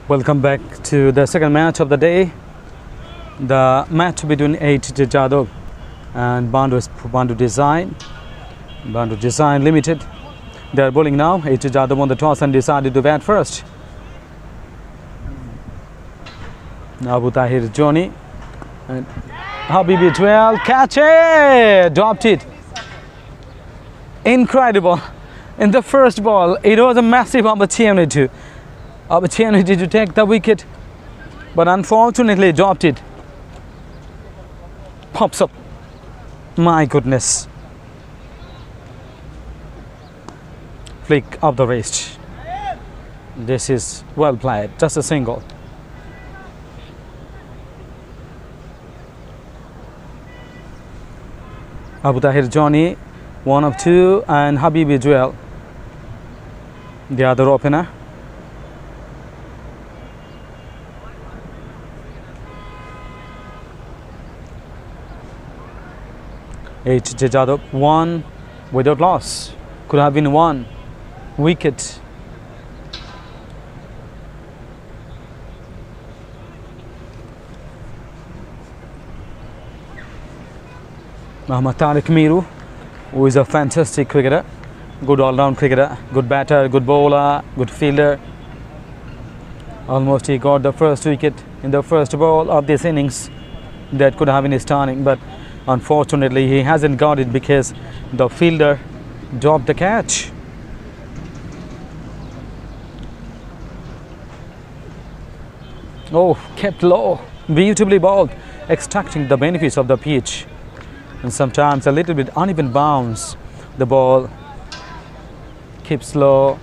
Welcome back to the second match of the day. The match between LTD Jadov and Bando Design. Bando Design Limited. They are bowling now. LTD Jadov won the toss and decided to bat first. Abu Tahir Johnny and Habibi 12. Catch it! Dropped it. Incredible. In the first ball, it was a massive opportunity to take the wicket, but unfortunately dropped it. Pops up. My goodness. Flick of the wrist. This is well played. Just a single. Abu Tahir Johnny, 1 of 2, and Habibi Joel, the other opener. LTD Jadov won without loss. Could have been 1 wicket. Mohammad Tariq Miru, who is a fantastic cricketer, good all-round cricketer, good batter, good bowler, good fielder. Almost he got the first wicket in the first ball of this innings. That could have been his turning, but unfortunately he hasn't got it because the fielder dropped the catch. Oh, kept low, beautifully bowled, extracting the benefits of the pitch. And sometimes a little bit uneven bounce. The ball keeps low,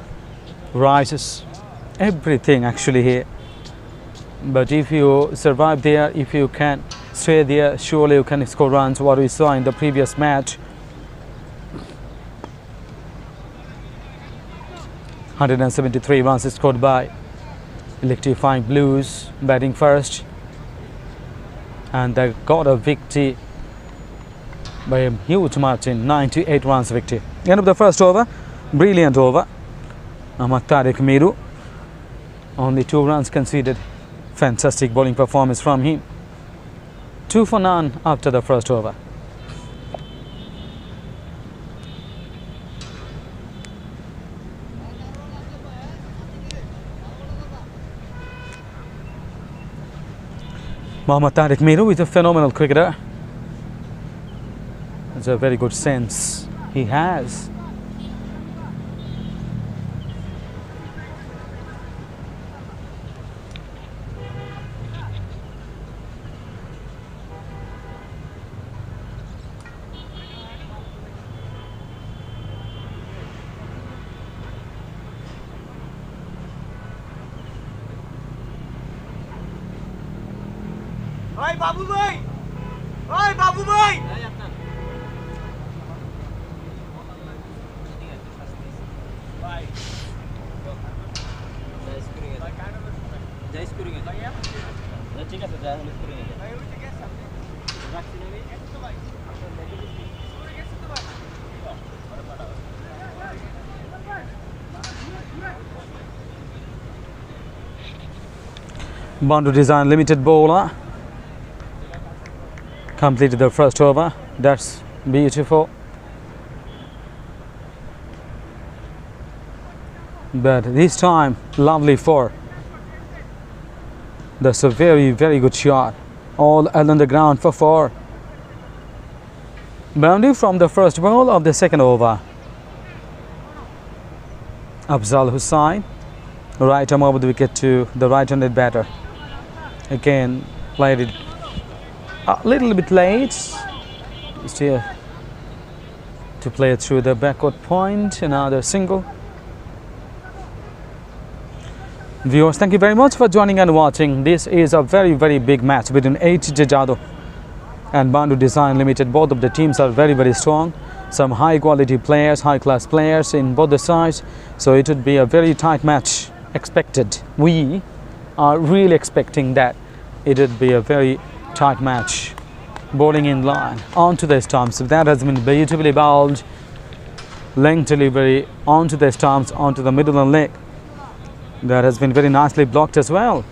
rises, everything actually here. But if you survive there, if you can stay there, surely you can score runs. What we saw in the previous match. 173 runs scored by Electrifying Blues, batting first, and they got a victory by a huge margin, 98 runs victory. End of the first over, brilliant over. Mohammad Tariq Miru, only 2 runs conceded. Fantastic bowling performance from him. 2 for none after the first over. Mohammad Tariq Miru is a phenomenal cricketer. It's a very good sense he has. Oi Babu bhai! Oi Babu bhai! Bando Design Limited bowler completed the first over. That's beautiful. But this time, lovely 4. That's a very good shot. All on the ground for 4. Boundary from the first ball of the second over. Afzal Hussain, right arm over the wicket to the right-handed batter. Again, played it a little bit late. Still to play it through the backward point. Another single. Viewers, thank you very much for joining and watching. This is a very big match between LTD Jadov and Bando Design Limited. Both of the teams are very strong. Some high quality players, high class players in both the sides. So it would be a very tight match expected. We are really expecting that it would be a very tight match. Bowling in line onto the stumps. That has been beautifully bowled. Length delivery onto the stumps, onto the middle and leg. That has been very nicely blocked as well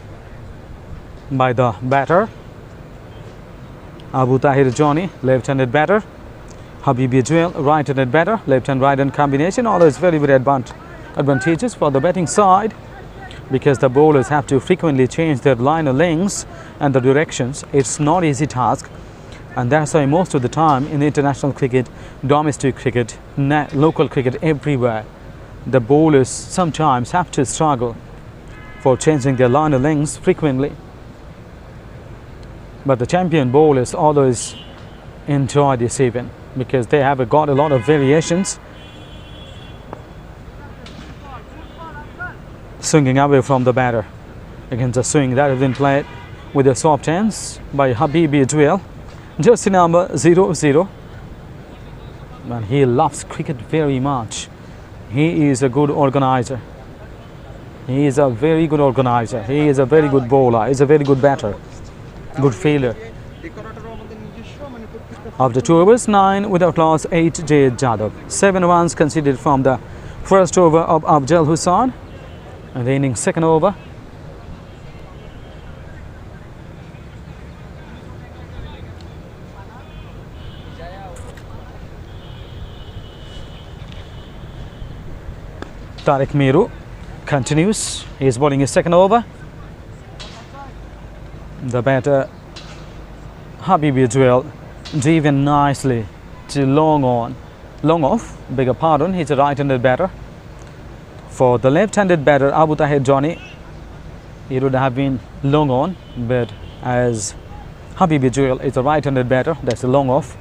by the batter. Abu Tahir Johnny, left-handed batter. Habibi Joel, right-handed batter. Left and right-hand combination. Always very, very advantageous for the batting side, because the bowlers have to frequently change their liner lengths and the directions. It's not easy task, and that's why most of the time in international cricket, domestic cricket, local cricket, everywhere, the bowlers sometimes have to struggle for changing their liner lengths frequently. But the champion bowlers always enjoy this event because they have got a lot of variations. Swinging away from the batter against the swing that has been played with the soft hands by Habibi Joel, jersey number 00. And he loves cricket very much. He is a good organizer. He is a very good organizer. He is a very good bowler. He is a very good batter, good fielder. After 2 overs, 9 without loss, 8 J. Jadhav. 7 runs conceded from the first over of Afzal Hussain, and the innings second over. Tariq Meru continues. He is bowling his second over. The batter Habibi Joel driven nicely to long off, beg your pardon, he's a right-handed batter. For the left-handed batter Abu Tahir Johnny, he would have been long on, but as Habibi Joel is a right-handed batter, that's a long off.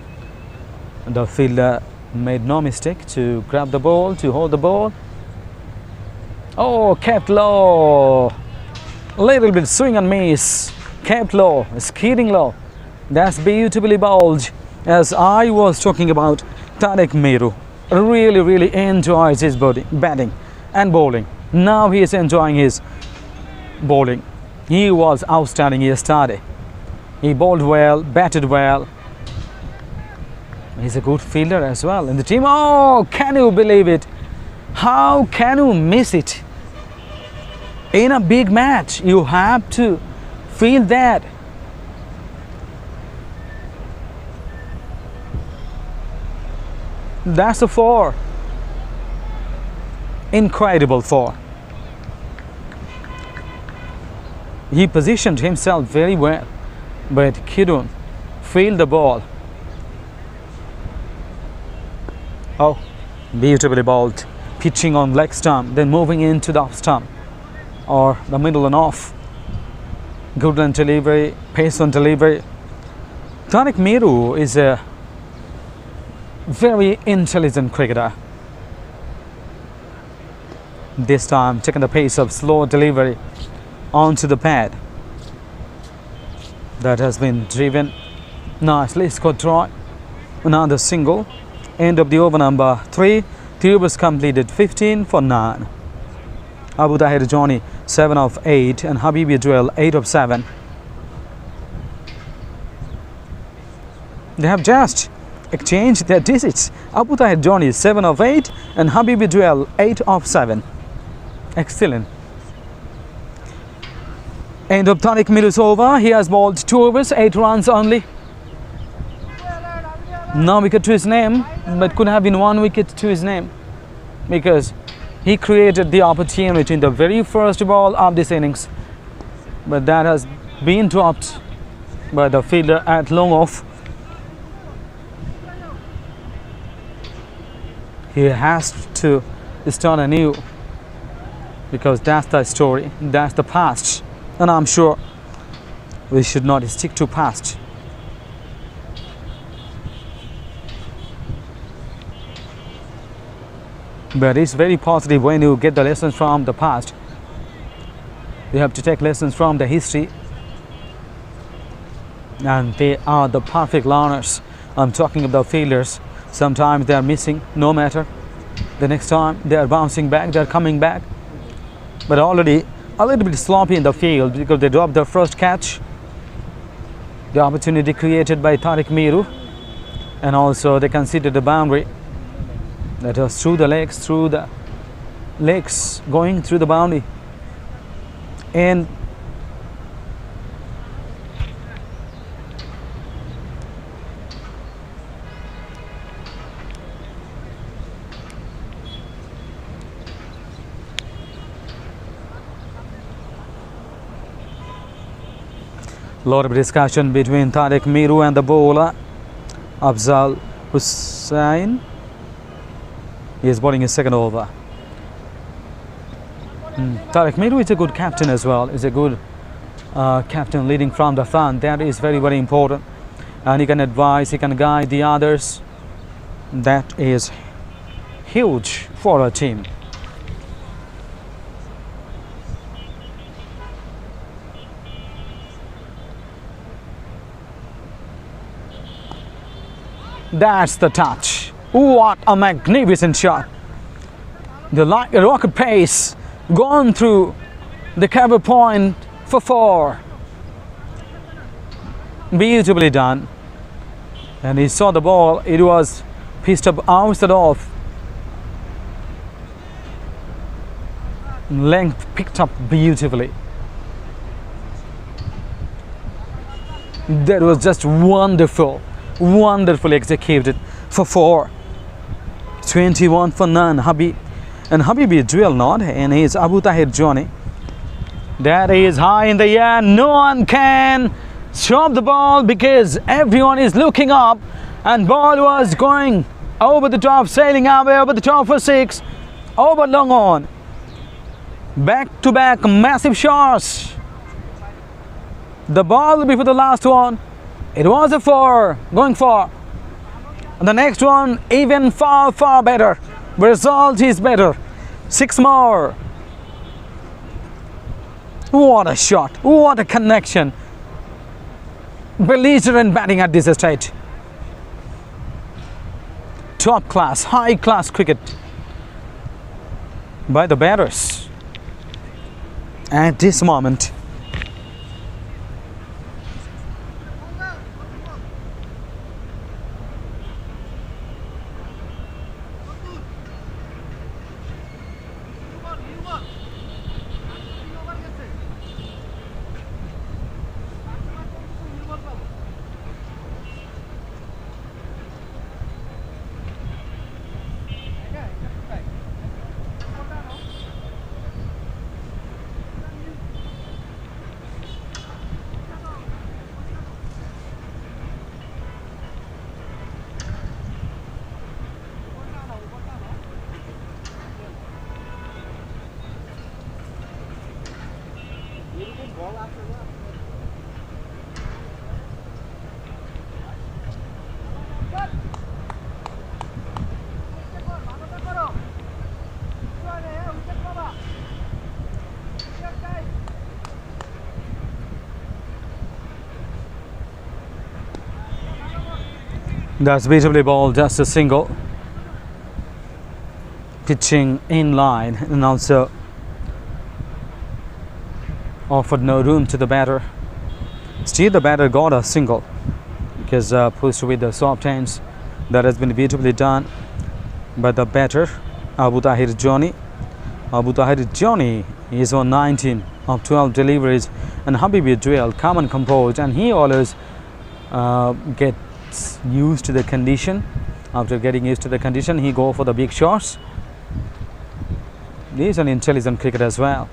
The fielder made no mistake to grab the ball, to hold the ball. Oh, kept low, little bit swing and miss, kept low, skidding low. That's beautifully bowled. As I was talking about, Tariq Meru really enjoys his batting and bowling. Now he is enjoying his bowling. He was outstanding yesterday. He bowled well, batted well. He's a good fielder as well in the team. Oh, can you believe it? How can you miss it? In a big match, you have to feel that. That's a 4. Incredible 4. He positioned himself very well, but couldn't feel the ball. Oh, beautifully bowled. Pitching on leg stump, then moving into the off stump or the middle and off. Good on delivery, pace on delivery. Tariq Meru is a very intelligent cricketer. This time taking the pace of slow delivery onto the pad. That has been driven nicely. Scored try. Another single. End of the over number 3. 3 overs completed, 15 for 9. Abu Tahir Johnny 7 of 8 and Habibi Joel 8 of 7. They have just exchanged their digits. Abu Tahir Johnny 7 of 8 and Habibi Joel 8 of 7. Excellent. End of Tariq Meru's over. He has bowled 2 overs, 8 runs only. No wicket to his name, but could have been 1 wicket to his name, because he created the opportunity in the very first ball of this innings, but that has been dropped by the fielder at long off. He has to start anew, because that's the story, that's the past, and I'm sure we should not stick to past. But it's very positive when you get the lessons from the past. You have to take lessons from the history, and they are the perfect learners. I'm talking about failures. Sometimes they are missing, no matter. The next time they are bouncing back, they are coming back. But already a little bit sloppy in the field because they dropped their first catch. The opportunity created by Tariq Meru, and also they conceded the boundary. That was through the legs, going through the boundary. And lot of discussion between Tariq Miru and the bowler Afzal Hussain. He is bowling his second over. Tariq Miru is a good captain as well. Is a good captain leading from the front. That is very, very important. And he can advise, he can guide the others. That is huge for a team. That's the touch. What a magnificent shot. The rocket pace gone through the cover point for 4. Beautifully done. And he saw the ball. It was pitched up outside off. Length picked up beautifully. That was just wonderful. Wonderfully executed for 4. 21 for none. Habib. And Habib is dual not. And he is Abu Tahir Johnny. That is high in the air. No one can stop the ball because everyone is looking up. And ball was going over the top, sailing away over the top for 6. Over long on. Back to back massive shots. The ball before the last one. It was a 4 going for. And the next one even far, far better. Result is better. 6 more. What a shot. What a connection. Belligerent batting at this stage. Top class, high class cricket by the batters at this moment. That's beautifully bowled, just a single. Pitching in line and also offered no room to the batter. Still the batter got a single because pushed with the soft hands. That has been beautifully done by the batter Abu Tahir Johnny. Abu Tahir Johnny is on 19 of 12 deliveries, and Habib Duel calm and composed, and he always gets used to the condition. After getting used to the condition, he go for the big shots. He is an intelligent cricketer as well.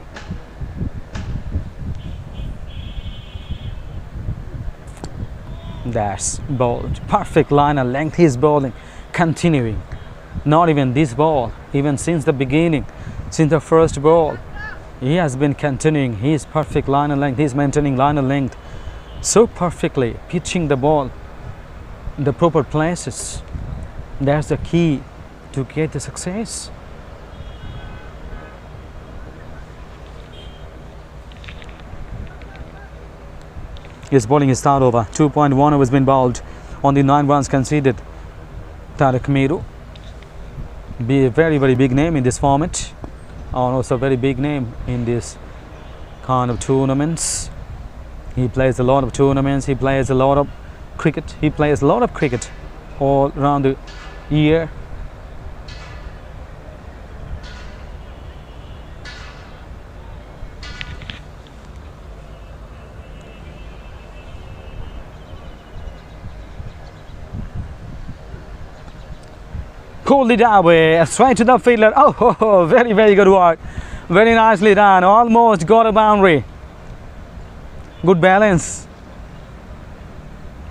That's bowled. Perfect line and length. He's bowling, continuing. Not even this ball, even since the beginning, since the first ball, he has been continuing his perfect line and length. He's maintaining line and length so perfectly, pitching the ball in the proper places. That's the key to get the success. His bowling is start over. 2.1 has been bowled on the 9 runs conceded. Tariq Miru, be a very, very big name in this format, and also a very big name in this kind of tournaments. He plays a lot of tournaments. He plays a lot of cricket. He plays a lot of cricket all around the year. pulled it away, straight to the fielder. Oh, very, very good work. Very nicely done. Almost got a boundary. Good balance.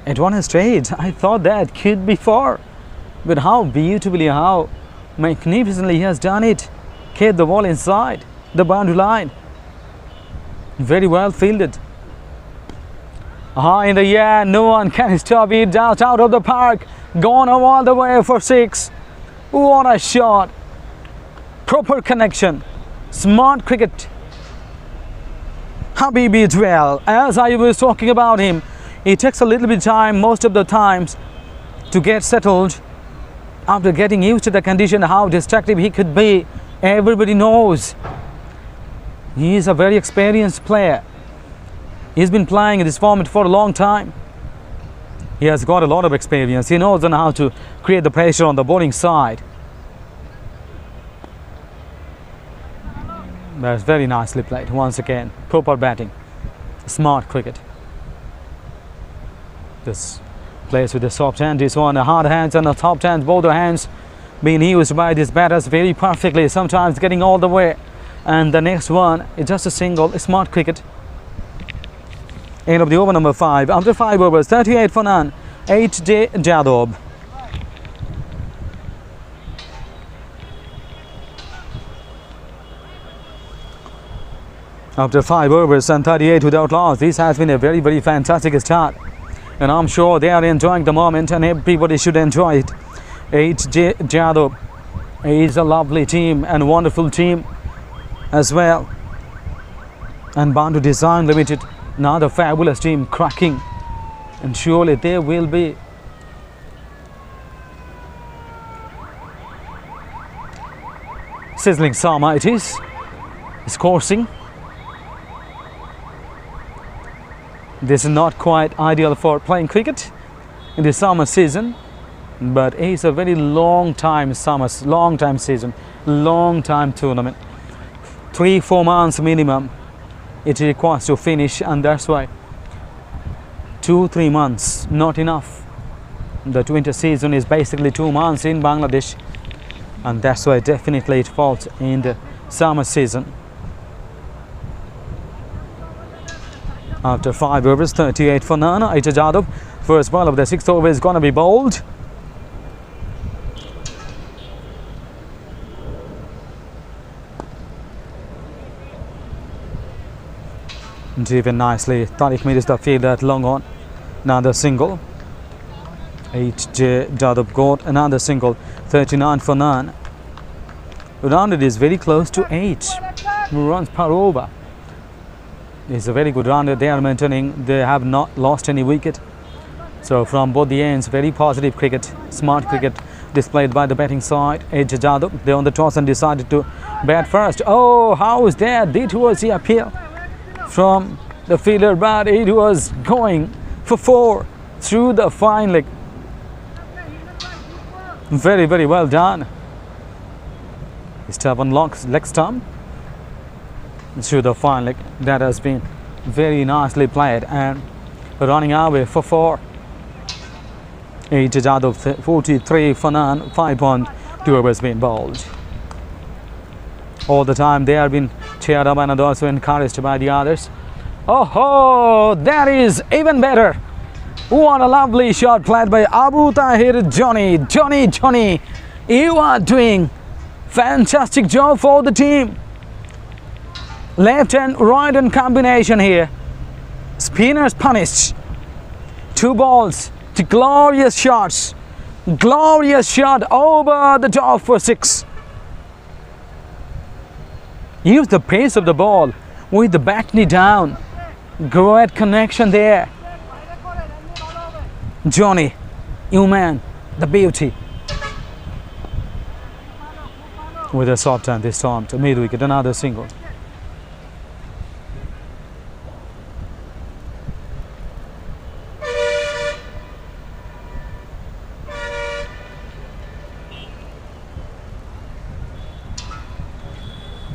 It won a straight. I thought that could be 4. But how beautifully, how magnificently he has done it. Kept the ball inside the boundary line. Very well fielded. High in the air, no one can stop it. Out of the park. Gone all the way for 6. What a shot. Proper connection. Smart cricket. Habibi Dwell, as I was talking about him, it takes a little bit of time most of the times to get settled. After getting used to the condition, how destructive he could be, everybody knows. He is a very experienced player. He's been playing in this format for a long time. He has got a lot of experience. He knows on how to create the pressure on the bowling side. That's very nicely played. Once again, proper batting. Smart cricket. This plays with the soft hand. This one, the hard hands and the soft hands. Both the hands being used by these batters very perfectly. Sometimes getting all the way. And the next one is just a single. Smart cricket. End of the over number 5. After 5 overs, 38 for none. H.J. Jadhav. After 5 overs and 38 without loss, this has been a very, very fantastic start. And I'm sure they are enjoying the moment and everybody should enjoy it. H.J. Jadhav is a lovely team and wonderful team as well. And Bando Design Limited, another fabulous team cracking. And surely they will be. Sizzling summer it is. It's coursing. This is not quite ideal for playing cricket in the summer season, but it's a very long time season, long time tournament. 3-4 months minimum it requires to finish, and that's why 2-3 months not enough. The winter season is basically 2 months in Bangladesh, and that's why definitely it falls in the summer season. After 5 overs, 38 for none. H.J. Jadhav, first ball of the 6th over is going to be bowled. Driven nicely. Tariq Mir the field at long on. Another single. H.J. Jadhav got another single. 39 for none. Rounded is very close to 8 runs per over. It's a very good rounder. They are maintaining. They have not lost any wicket. So from both the ends, very positive cricket, smart cricket displayed by the batting side. H.J. Jadhav, they on the toss and decided to bat first. Oh, how is that? It was the appeal from the fielder, but it was going for 4 through the fine leg. Very, very well done. Stubborn leg stump through the fine leg. That has been very nicely played and running away for 4. H.J. Jadhav 43 for none, 5.2 overs been bowled. All the time they have been cheered up and also encouraged by the others. Oh, that is even better. What a lovely shot played by Abu Tahir. Johnny, you are doing fantastic job for the team. Left and right hand combination here. Spinners punished. 2 balls to glorious shots. Glorious shot over the top for 6. Use the pace of the ball with the back knee down. Great connection there. Johnny, you man, the beauty. With a soft hand this time to mid wicket, another single.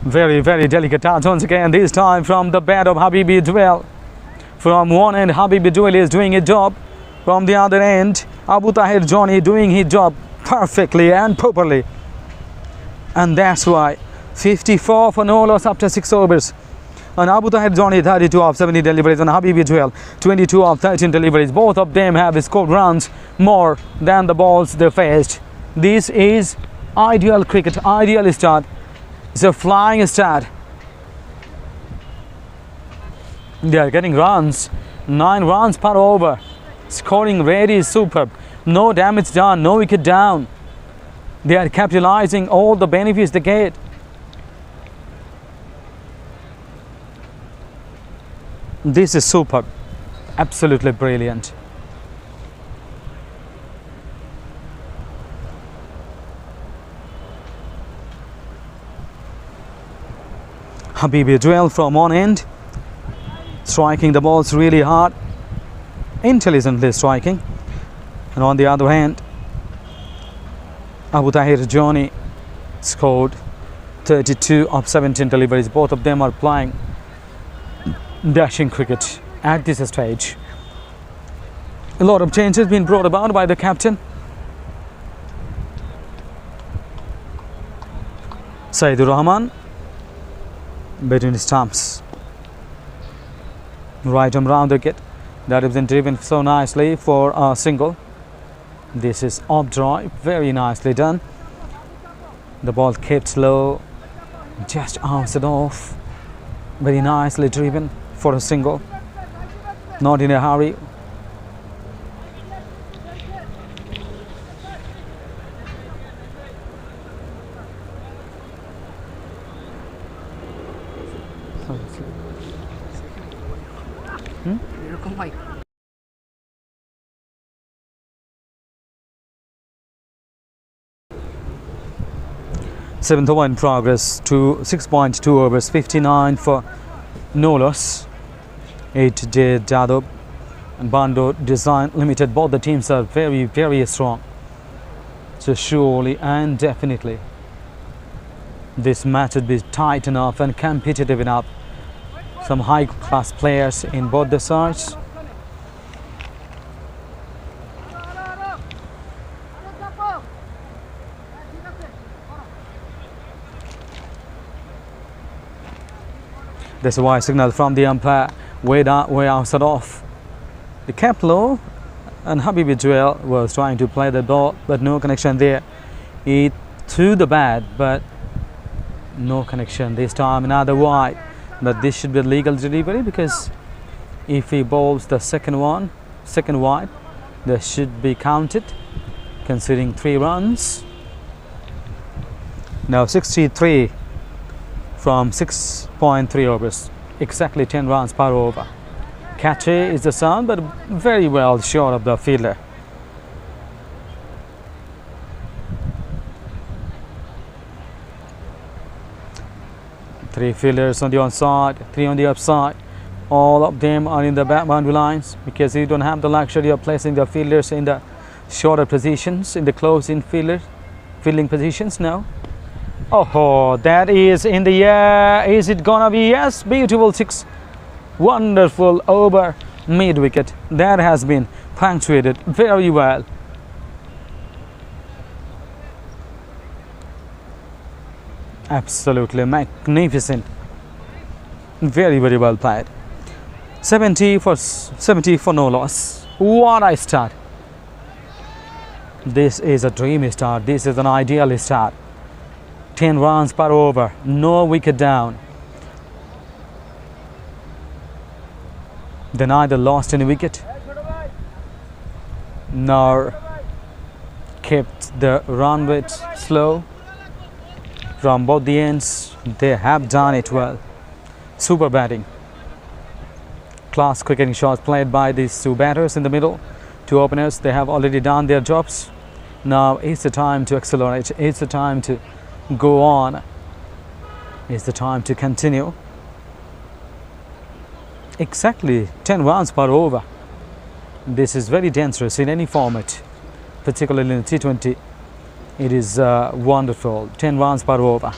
Very, very delicate touch once again, this time from the bat of Habibi Dwell. From one end, Habibi Dwell is doing his job. From the other end, Abu Tahir Johnny doing his job. perfectly and properly. And that's why 54 for no loss after 6 overs. And Abu Tahir Johnny 32 of 70 deliveries and Habibi Joel 22 of 13 deliveries. Both of them have scored runs more than the balls they faced. This is ideal cricket, ideal start. It's a flying start. They are getting runs, 9 runs per over. Scoring rate is superb. No damage done, no wicket down. They are capitalizing all the benefits they get. This is superb, absolutely brilliant. Habibi Joel from one end, striking the balls really hard, intelligently striking. And on the other hand, Abu Tahir Johnny scored 32 of 17 deliveries. Both of them are playing dashing cricket at this stage. A lot of changes been brought about by the captain. Saidur Rahman between stumps. Right arm round the wicket. That has been driven so nicely for a single. This is off drive, very nicely done. The ball kept low, just answered off. Very nicely driven for a single. Not in a hurry. Seventh over in progress to 6.2 overs, 59 for no loss. 8J Jadab and Bando Design Limited, both the teams are very, very strong. So surely and definitely this match would be tight enough and competitive enough. Some high class players in both the sides. There's a wide signal from the umpire, way outside off. He kept low and Habibi Joel was trying to play the ball, but no connection there. He threw the bat, but no connection this time. Another wide, but this should be a legal delivery because if he bowls the second wide, that should be counted, considering 3 runs. Now 63 from 6.3 overs, exactly 10 runs per over. Catchy is the sound, but very well short of the fielder. Three fielders on the onside, 3 on the upside. All of them are in the boundary lines because you don't have the luxury of placing the fielders in the shorter positions, in the close-in fielding positions now. Oh, that is in the air. Is it gonna be? Yes, beautiful 6. Wonderful over mid wicket. That has been punctuated very well. Absolutely magnificent. Very, very well played. 70 for no loss. What a start. This is a dreamy start. This is an ideal start. 10 runs per over, no wicket down. They neither lost any wicket nor kept the run rate slow. From both the ends, they have done it well. Super batting. Class cricketing shots played by these 2 batters in the middle. 2 openers, they have already done their jobs. Now it's the time to accelerate. It's the time to go on. It's the time to continue. Exactly 10 runs per over. This is very dangerous in any format, particularly in T20. It is wonderful. 10 runs per over.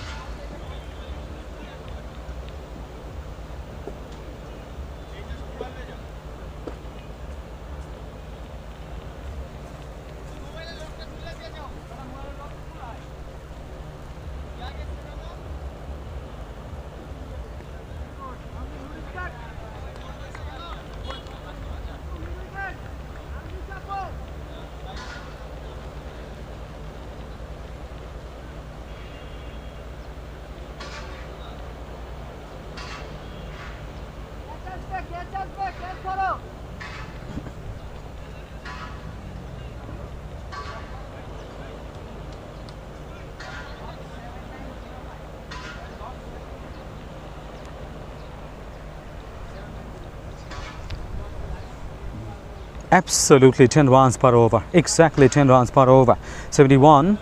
Absolutely 10 runs per over. Exactly 10 runs per over. 71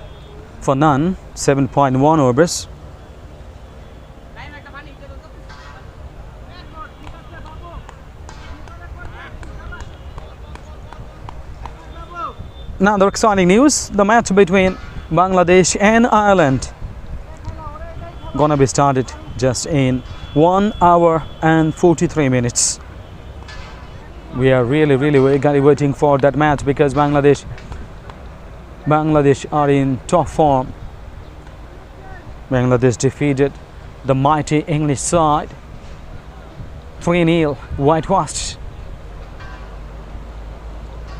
for none. 7.1 overs. Now the exciting news, the match between Bangladesh and Ireland gonna be started just in 1 hour and 43 minutes. We are really waiting for that match because Bangladesh are in top form. Bangladesh defeated the mighty English side 3-0, whitewashed.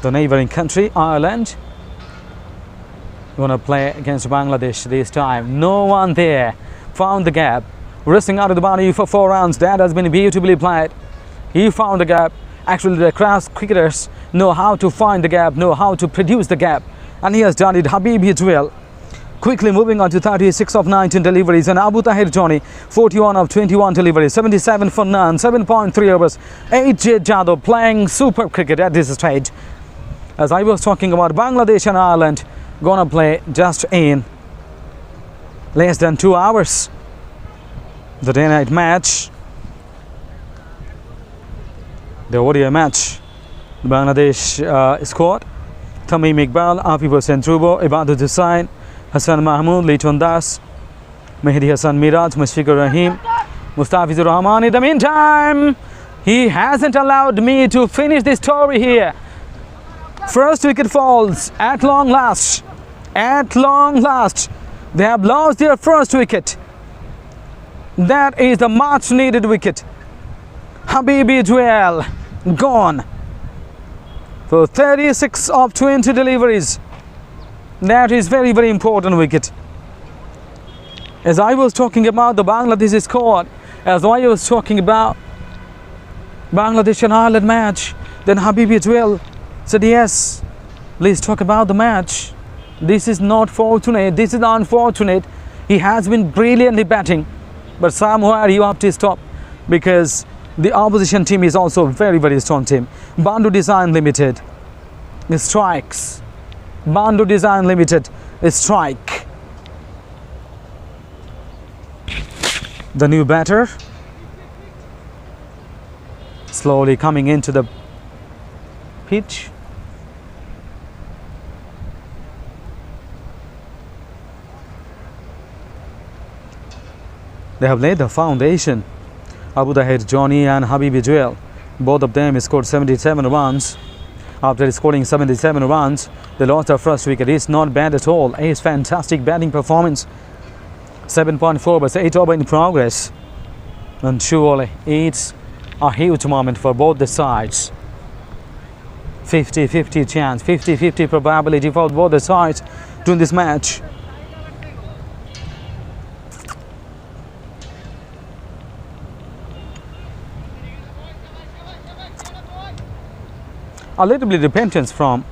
The neighboring country, Ireland, gonna play against Bangladesh this time. No one there. Found the gap. Racing out of the boundary for 4 runs. That has been beautifully played. He found the gap. Actually, the class cricketers know how to find the gap, know how to produce the gap. And he has done it. Habib Hijwell quickly moving on to 36 of 19 deliveries. And Abu Tahir Johnny, 41 of 21 deliveries. 77 for none. 7.3 overs. AJ Jadhav playing super cricket at this stage. As I was talking about, Bangladesh and Ireland gonna play just in less than 2 hours. The day-night match, the ODI match. Bangladesh squad: Tamim Iqbal, Afif Hussain Trubo, Ibadat Hussain, Hassan Mahmood, Liton Das, Mehdi Hassan Miraj, Mushfiqur Rahim, Mustafizur Rahman. In the meantime, he hasn't allowed me to finish this story here. First wicket falls at long last. At long last, they have lost their first wicket. That is the much needed wicket. Habib Hijwell gone for 36 of 20 deliveries. That is very important wicket. As I was talking about the Bangladesh squad, as I was talking about Bangladesh and Ireland match, then Habib Hijwell said, yes, let's talk about the match. This is not fortunate, this is unfortunate. He has been brilliantly batting, but somewhere you have to stop because the opposition team is also a very strong team. Bando Design Limited strikes. Bando Design Limited strike. The new batter slowly coming into the pitch. They have laid the foundation. Abu Tahir Johnny and Habib Hijwell, both of them scored 77 runs. After scoring 77 runs, they lost their first wicket. It's not bad at all. It's fantastic batting performance. 7.4 but 8 over in progress. And surely it's a huge moment for both the sides. 50-50 chance, 50-50 probability for both the sides to win this match. A little bit repentance from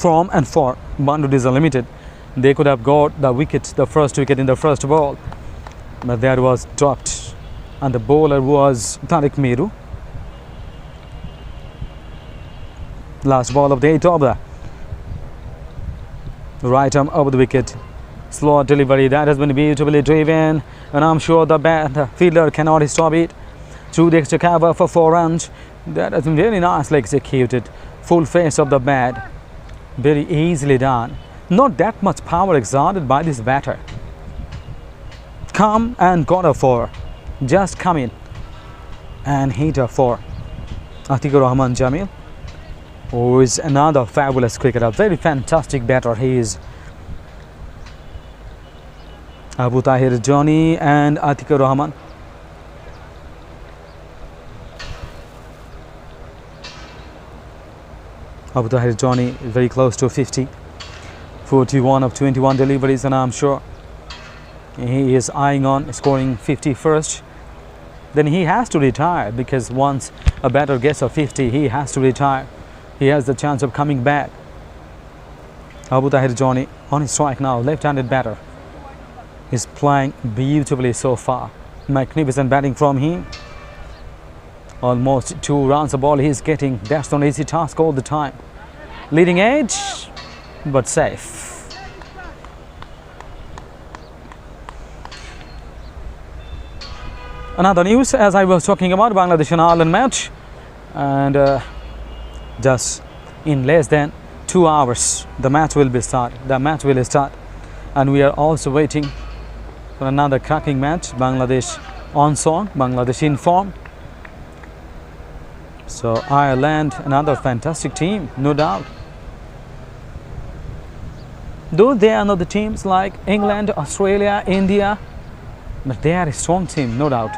and for Bando Design Limited. They could have got the wicket, the first wicket in the first ball, but that was dropped, and the bowler was Tariq Miru. Last ball of the 8th over. Right arm over the wicket. Slow delivery. That has been beautifully driven, and I'm sure the fielder cannot stop it. Through the extra cover for 4 runs. That has been very nicely executed. Full face of the bat. Very easily done. Not that much power exerted by this batter. Come and got a 4. Just come in and hit a 4. Atikur Rahman Jamil, who is another fabulous cricketer. Very fantastic batter he is. Abu Tahir Johnny and Atikur Rahman. Abu Tahir Johnny is very close to 50. 41 of 21 deliveries, and I'm sure he is eyeing on scoring 50 first. Then he has to retire, because once a batter gets a 50, he has to retire. He has the chance of coming back. Abu Tahir Johnny on his strike now, left-handed batter. He's playing beautifully so far. Magnificent batting from him. Almost 2 runs a ball he's getting. That's not an easy task all the time. Leading edge, but safe. Another news, as I was talking about, Bangladesh and Ireland match, and just in less than 2 hours the match will be start. The match will start, and we are also waiting for another cracking match. Bangladesh on song, Bangladesh in form. So Ireland, another fantastic team, no doubt. Though they are not the teams like England, Australia, India, but they are a strong team, no doubt.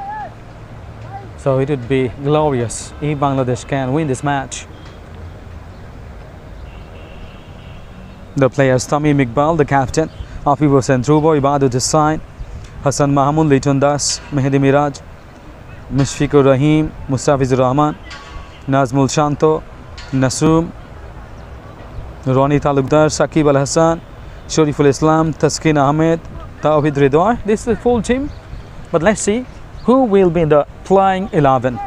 So it would be glorious if Bangladesh can win this match. The players Tamim Iqbal, the captain, Afif Hossain Dhruvo, Ibadur Desain, Hassan Mahmoud, Liton Das, Mehdi Miraj, Mushfiqur Rahim, Mustafizur Rahman, Nazmul Shanto, Nasum, Roni Talukdar, Shakib Al Hassan, Shariful Islam, Taskin Ahmed, Tawhid Ridwan. This is the full team. But let's see who will be in the playing 11.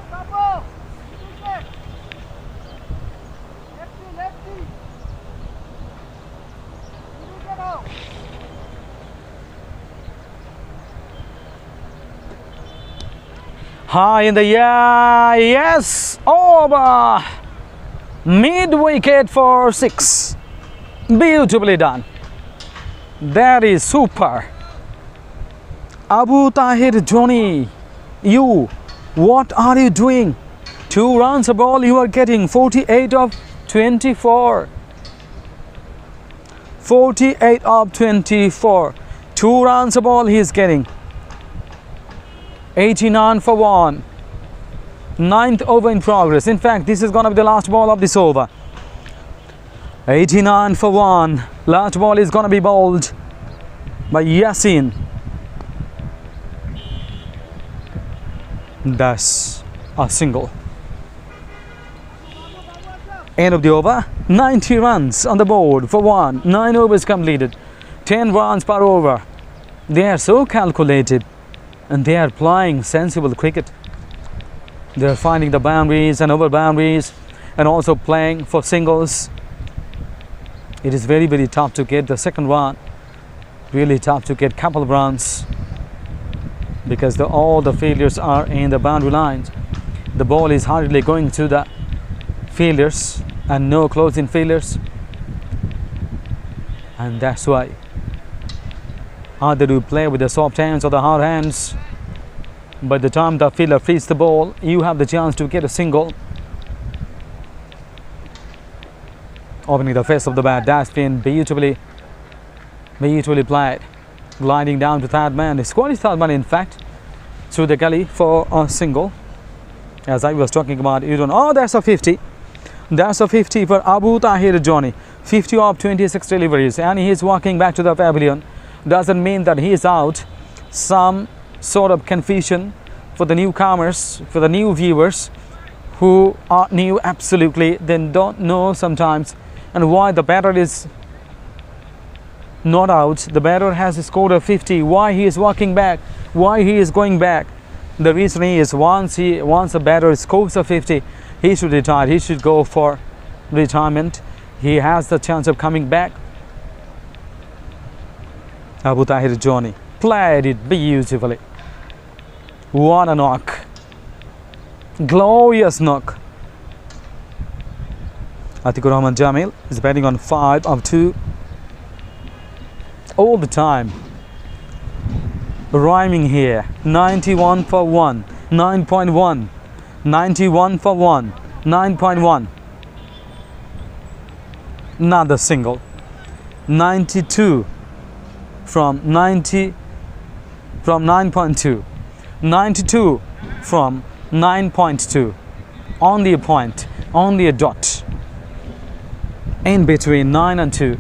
High in the air, yes, over, mid wicket for 6, beautifully done. That is super. Abu Tahir Johnny, you, what are you doing? 2 runs a ball, you are getting 48 of 24. 48 of 24. 2 runs a ball he is getting. 89 for 1. 9th over in progress. In fact, this is going to be the last ball of this over. 89 for 1. Last ball is going to be bowled by Yasin. That's a single. End of the over. 90 runs on the board for 1. 9 overs completed. 10 runs per over. They are so calculated. And they are playing sensible cricket. They are finding the boundaries and over boundaries, and also playing for singles. It is very, very tough to get the second run. Really tough to get couple of runs, because all the fielders are in the boundary lines. The ball is hardly going to the fielders and no closing fielders, and that's why either you play with the soft hands or the hard hands. By the time the fielder frees the ball, you have the chance to get a single. Opening the face of the bat, that's been beautifully played. Gliding down to third man, the squad is third man in fact, through the gully for a single. As I was talking about, you don't. Oh, that's a 50. That's a 50 for Abu Tahir Johnny. 50 of 26 deliveries, and he is walking back to the pavilion. Doesn't mean that he is out. Some sort of confusion for the newcomers, for the new viewers who are new absolutely, then don't know sometimes and why the batter is not out. The batter has scored a 50. Why he is walking back? Why he is going back? The reason is once a batter scores a 50, he should retire. He should go for retirement. He has the chance of coming back. Abu Tahir Johnny played it beautifully. What a knock. Glorious knock. Atikur Rahman Jamil is batting on 5 of 2. All the time. Rhyming here. 91 for 1. 9.1. 91 for 1. 9.1. Another single. 92 from 90 from 9.2. 92 from 9.2. Only a point, only a dot in between 9 and 2.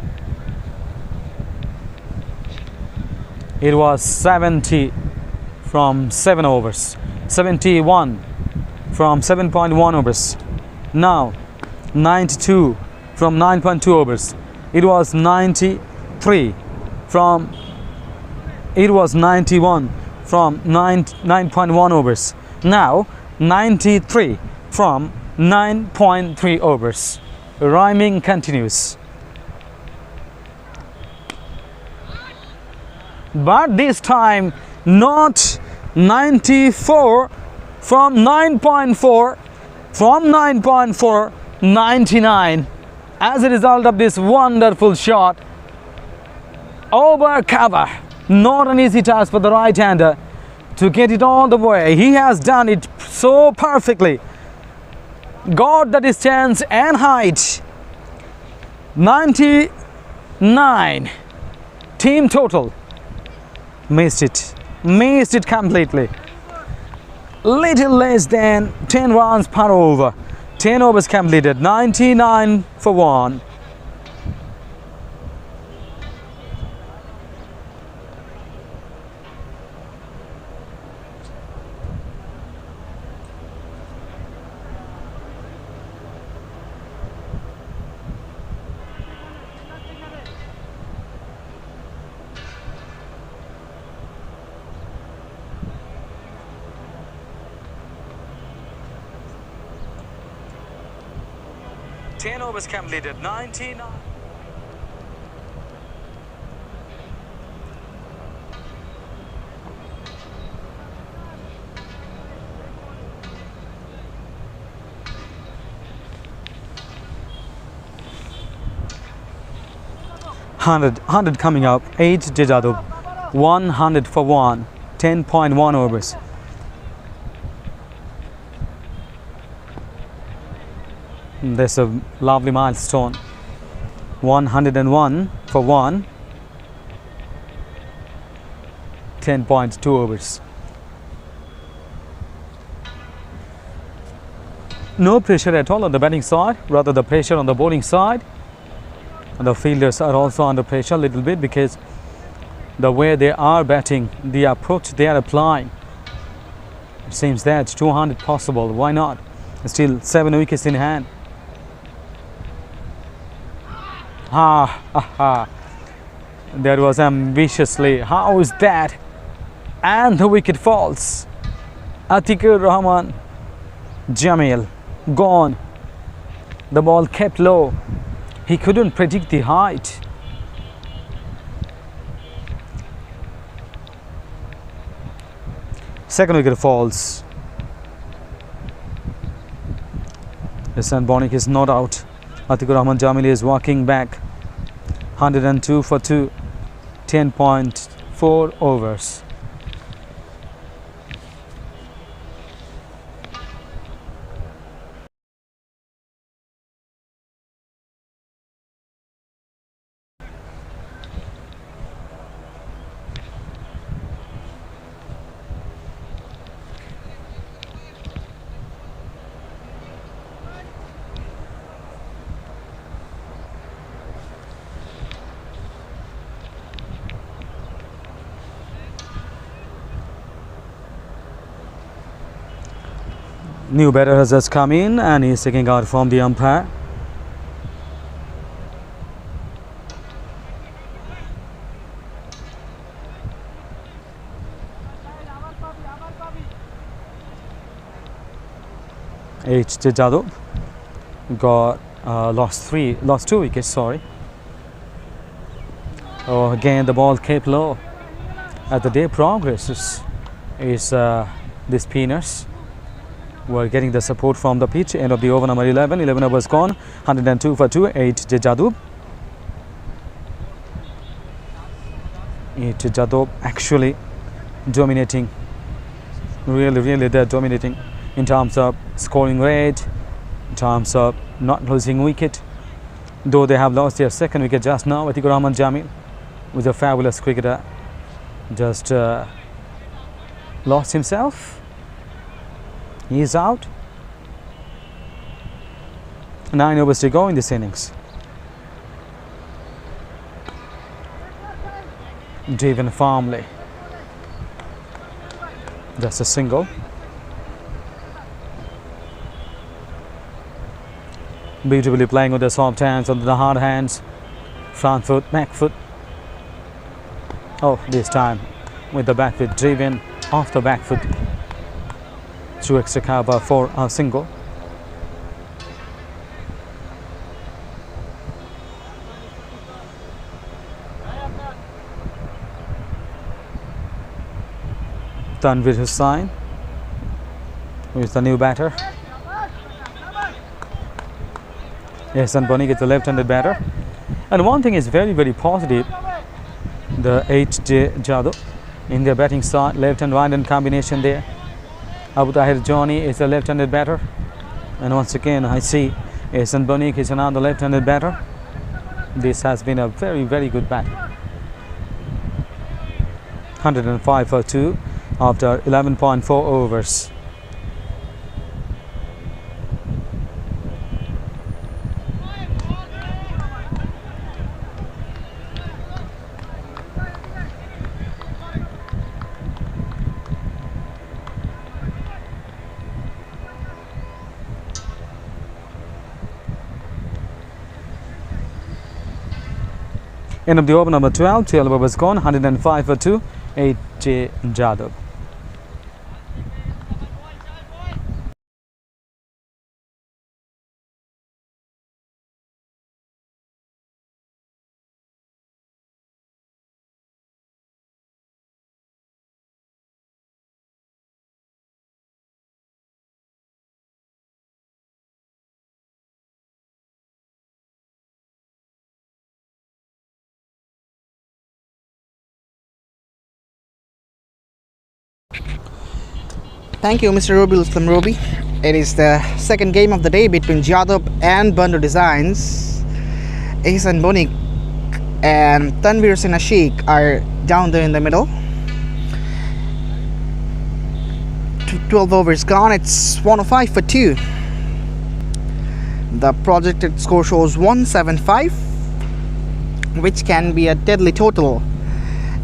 It was 70 from 7 overs, 71 from 7.1 overs. Now 92 from 9.2 overs. It was 93 from, it was 91 from 9.1 overs. Now 93 from 9.3 overs. Rhyming continues. But this time not 94 from 9.4, from 9.4, 99 as a result of this wonderful shot. Over cover. Not an easy task for the right-hander to get it all the way. He has done it so perfectly. Got the distance and height. 99 team total. Missed it completely. Little less than 10 runs per over. 10 overs completed. 99 for 1. Ten overs completed. 99. Hundred coming up. 8 Jadov. 100 for 1. 10.1 overs. There's a lovely milestone. 101 for 1. 10.2 overs. No pressure at all on the batting side, rather the pressure on the bowling side. And the fielders are also under pressure a little bit because the way they are batting, the approach they are applying. It seems that 200 possible. Why not? Still 7 wickets in hand. That was ambitiously. How is that? And the wicket falls. Atikur Rahman Jamil gone. The ball kept low. He couldn't predict the height. Second wicket falls. Hassan Bonik is not out. Atikur Rahman Jamil is walking back. 102 for 2. 10.4 overs. New batter has just come in and he's taking out from the umpire. H.J. Jadov got lost 2 wickets. Sorry. Oh, again the ball kept low. As the day progresses, the spinners were getting the support from the pitch. End of the over number 11. 11 overs gone. 102 for 2. H.J. Jadov. H.J. Jadov actually dominating. Really they're dominating in terms of scoring rate, in terms of not losing wicket. Though they have lost their second wicket just now. Atikur Rahman Jamil was a fabulous cricketer. Just lost himself. He is out. 9 overs to go in this innings. Driven firmly. Just a single. Beautifully playing with the soft hands on the hard hands. Front foot, back foot. Oh, this time with the back foot driven off the back foot. 2 extra cover for a single. Tanvir Hussain, who is the new batter. Ehsan Bonik is the left-handed batter. And one thing is very positive, the H.J. Jadhav in their batting side, left and right hand combination there. Abu Tahir Johnny is a left-handed batter. And once again I see Ehsan Bonik is another left-handed batter. This has been a very good batting. 105 for 2 after 11.4 overs. End of the over number 12, 12 overs gone, 105 for 2, H.J. Jadhav. Thank you, Mr. Robi. It is the second game of the day between Jadhav and Bando Designs. Ehsan Bonik and Tanvir Sinashik are down there in the middle. 12 overs gone, it's 105 for 2. The projected score shows 175, which can be a deadly total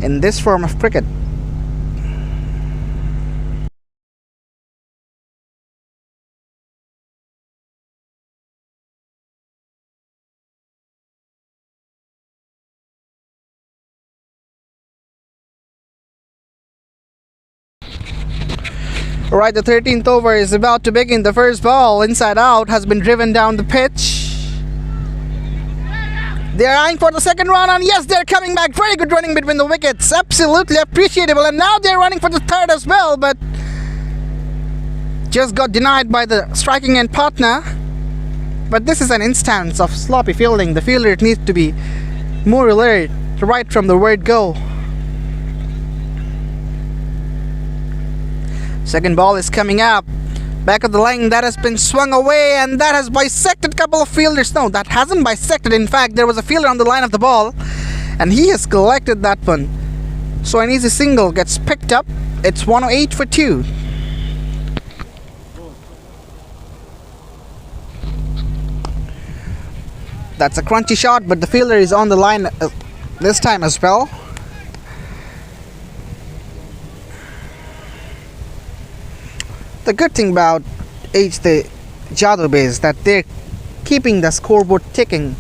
in this form of cricket. Alright, the 13th over is about to begin. The first ball, inside out, has been driven down the pitch. They are eyeing for the second run, and yes, they're coming back. Very good running between the wickets. Absolutely appreciable. And now they're running for the third as well, but just got denied by the striking end partner. But this is an instance of sloppy fielding. The fielder needs to be more alert right from the word go. Second ball is coming up. Back of the line, that has been swung away, and that has bisected a couple of fielders. No, that hasn't bisected. In fact, there was a fielder on the line of the ball, and he has collected that one. So an easy single gets picked up. It's 108 for 2. That's a crunchy shot, but the fielder is on the line this time as well. The good thing about H.J. Jadhav is that they're keeping the scoreboard ticking,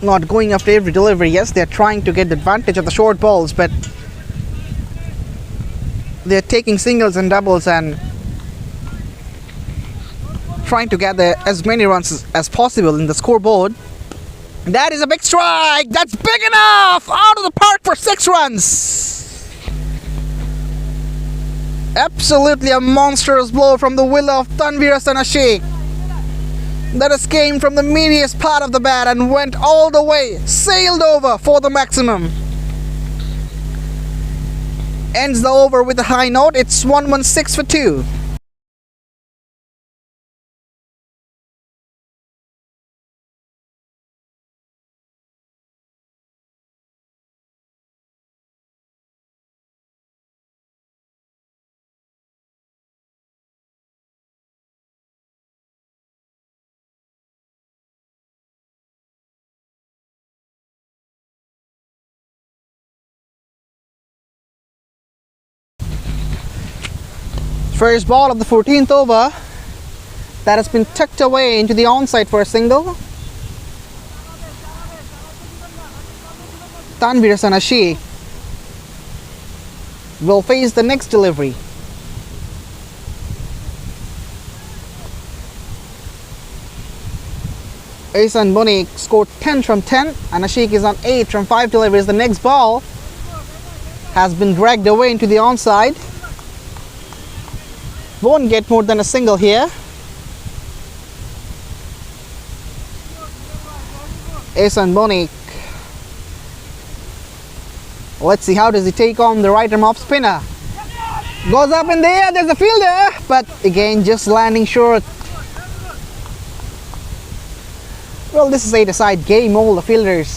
not going after every delivery. Yes, they're trying to get the advantage of the short balls, but they're taking singles and doubles and trying to gather as many runs as possible in the scoreboard. That is a big strike. That's big enough. Out of the park for 6 runs. Absolutely a monstrous blow from the will of Tanvir Sinashik. That has came from the meatiest part of the bat and went all the way, sailed over for the maximum. Ends the over with a high note. It's 116 for 2. First ball of the 14th over, that has been tucked away into the onside for a single. Tanvir Sinashik will face the next delivery. Ahsan Boni scored 10 from 10 and Ashik is on 8 from 5 deliveries. The next ball has been dragged away into the onside. Won't get more than a single here. Ahsan Boni. Let's see, how does he take on the right arm off spinner? Goes up in the air, there's a fielder, but again just landing short. Well, this is eight-a-side game, all the fielders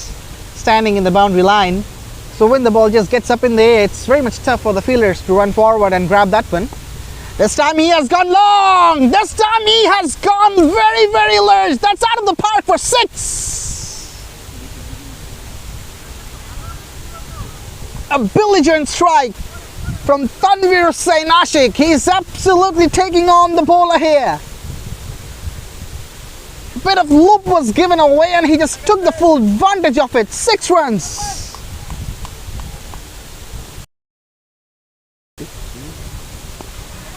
standing in the boundary line. So when the ball just gets up in the air, it's very much tough for the fielders to run forward and grab that one. This time he has gone long. This time he has gone very, very large. That's out of the park for 6. A belligerent strike from Tanvir Hussain Ashik. He's absolutely taking on the bowler here. A bit of loop was given away and he just took the full advantage of it. 6 runs.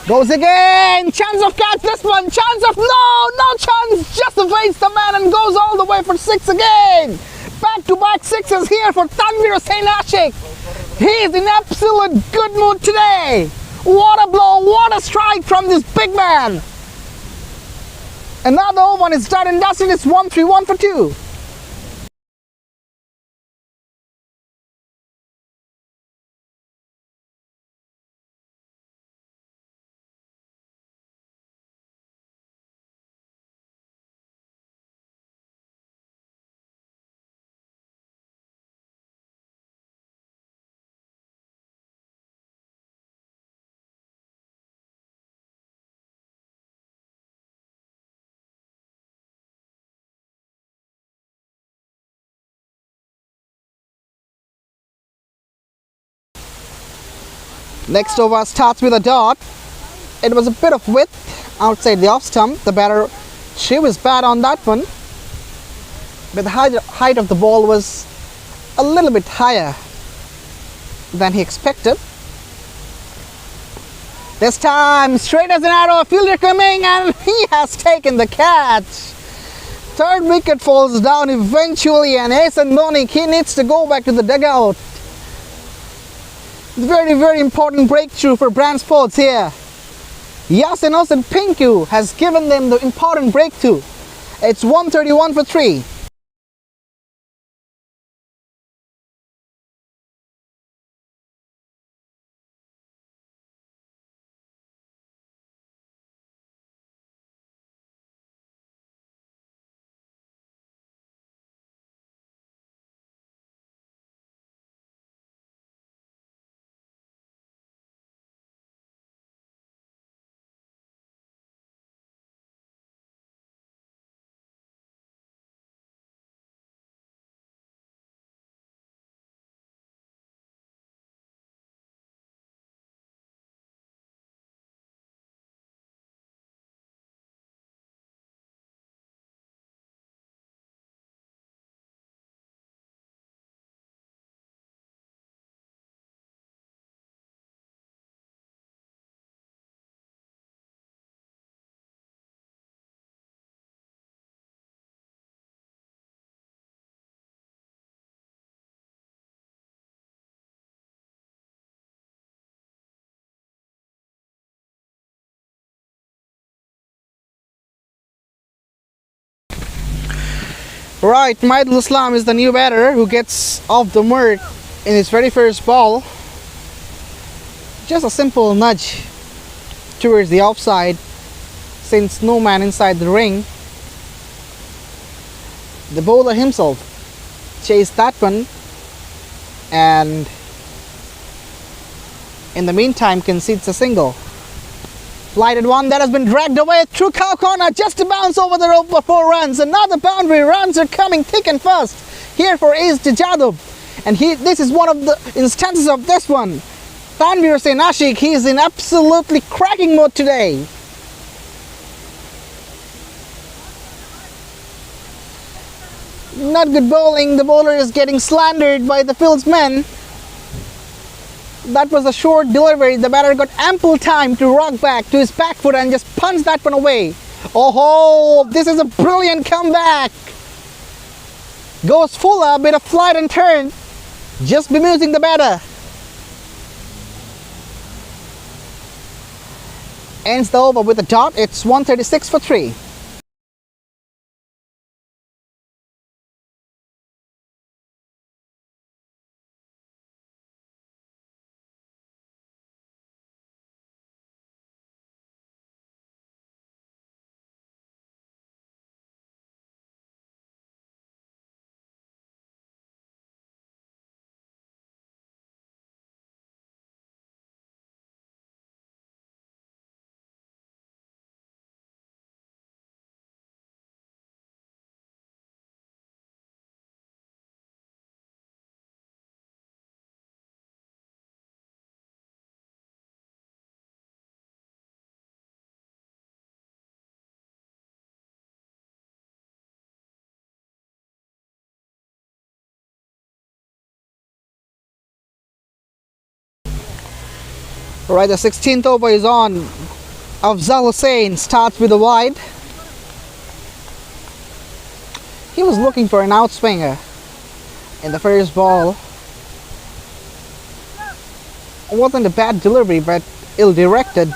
Goes again. Chance of catch this one. Chance of no chance. Just evades the man and goes all the way for 6 again. Back-to-back 6s here for Tanvir Hussain Ashik. He's in absolute good mood today. What a blow, what a strike from this big man. Another one is done and dusted. It's 1-3-1 for 2. Next over starts with a dot. It was a bit of width outside the off stump. The batter, she was bad on that one. But the height of the ball was a little bit higher than he expected. This time, straight as an arrow, a fielder coming and he has taken the catch. Third wicket falls down eventually and Ahsan Boni, he needs to go back to the dugout. Very, very important breakthrough for Brand Sports here. Yasin Hossain Pinku has given them the important breakthrough. It's 131 for 3. Right, Maidul Islam is the new batter who gets off the mark in his very first ball. Just a simple nudge towards the offside since no man inside the ring. The bowler himself chased that one and in the meantime concedes a single. Flighted one that has been dragged away through cow corner just to bounce over the rope for 4 runs. Another boundary. Runs are coming thick and fast here for Ace Jadab. And this is one of the instances of this one. Tanvir Hussain Ashik, he is in absolutely cracking mode today. Not good bowling. The bowler is getting slandered by the field's men. That was a short delivery. The batter got ample time to rock back to his back foot and just punch that one away. Oh, this is a brilliant comeback. Goes full, a bit of flight and turn, just bemusing the batter. Ends the over with a dot. It's 136 for 3. Right, the 16th over is on. Afzal Hussain starts with a wide. He was looking for an outswinger in the first ball. It wasn't a bad delivery, but ill-directed.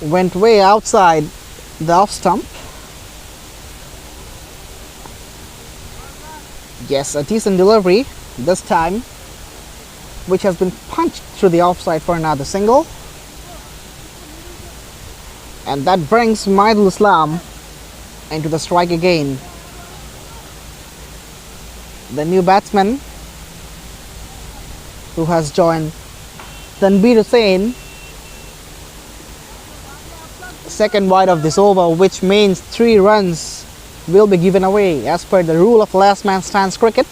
Went way outside the off stump. Yes, a decent delivery this time, which has been punched through the offside for another single. And that brings Maidul Islam into the strike again. The new batsman who has joined Tanbir Hussain. Second wide of this over, which means 3 runs will be given away as per the rule of last man stands cricket.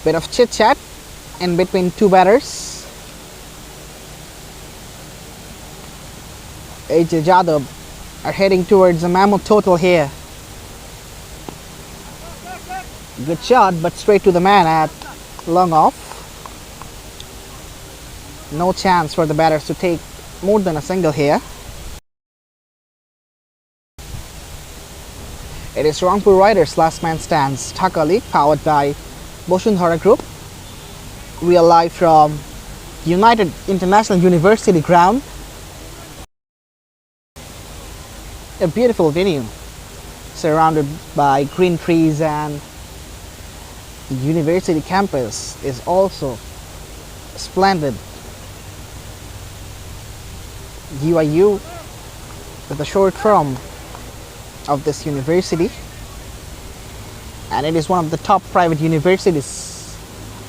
Bit of chit chat in between two batters. AJ Jadhav are heading towards a mammoth total here. Good shot, but straight to the man at long off. No chance for the batters to take more than a single here. It is Rangpur Riders last man stands Dhaka League, powered by Boshundhara Group. We are live from United International University ground. A beautiful venue surrounded by green trees, and the university campus is also splendid. UIU is the short form of this university, and it is one of the top private universities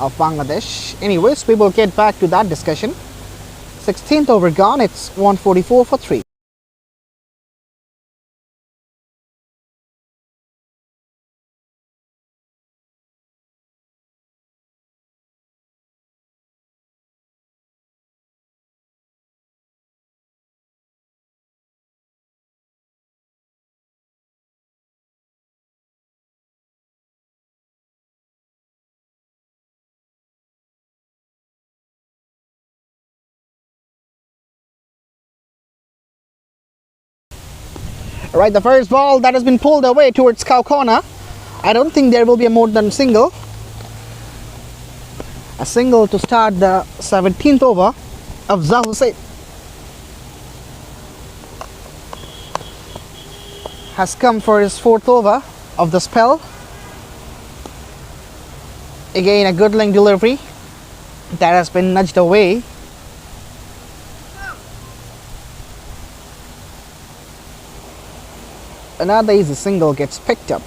of Bangladesh. Anyways, we will get back to that discussion. 16th over gone, it's 144 for 3. Right, the first ball that has been pulled away towards cow corner. I don't think there will be a more than single. A single to start the 17th over of Afzal Hussain. Has come for his 4th over of the spell. Again, a good length delivery that has been nudged away. Another easy single gets picked up.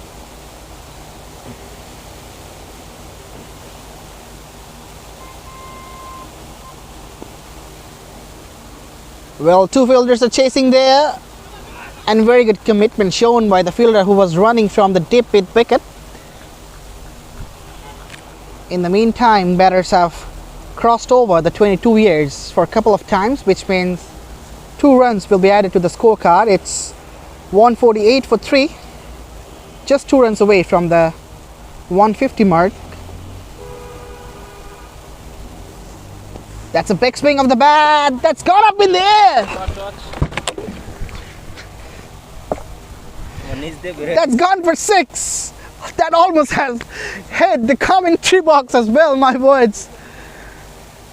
Well, two fielders are chasing there, and very good commitment shown by the fielder who was running from the deep mid wicket. In the meantime, batters have crossed over the 22 years for a couple of times, which means 2 runs will be added to the scorecard. It's 148 for 3, just 2 runs away from the 150 mark. That's a big swing of the bat. That's gone up in the air. That's gone for 6. That almost has hit the commentary box as well, my words.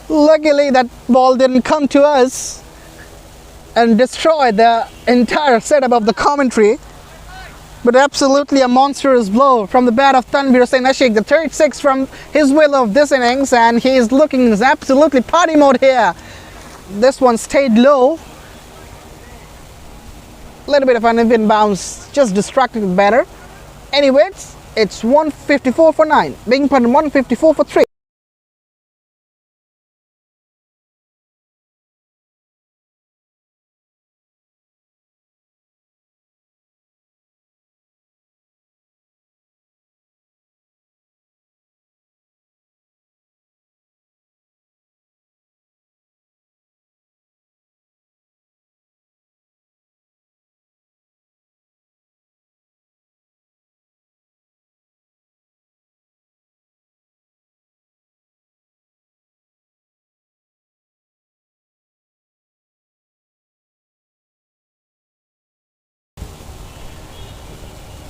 Luckily, that ball didn't come to us and destroy the entire setup of the commentary. But absolutely a monstrous blow from the bat of Tanvir Hussain Ashik, the third 6 from his will of this innings, and he is looking in absolutely party mode here. This one stayed low. A little bit of an even bounce, just distracted the batter. Anyways, it's 154 for 9, being put 154 for 3.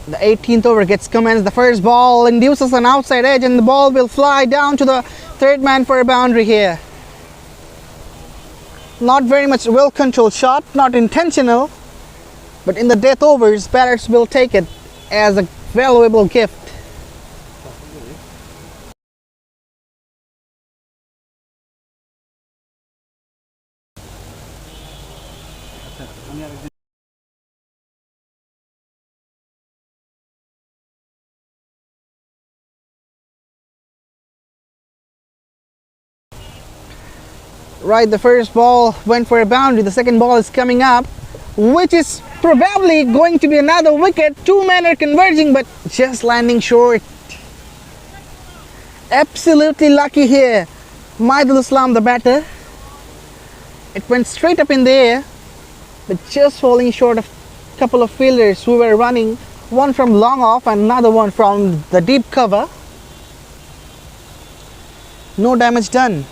The 18th over gets commenced. The first ball induces an outside edge and the ball will fly down to the third man for a boundary here. Not very much well-controlled shot, not intentional, but in the death overs, batters will take it as a valuable gift. Right, the first ball went for a boundary. The second ball is coming up, which is probably going to be another wicket. 2 men are converging, but just landing short. Absolutely lucky here. Maidul Islam, the batter. It went straight up in the air, but just falling short of a couple of fielders who were running. One from long off and another one from the deep cover. No damage done.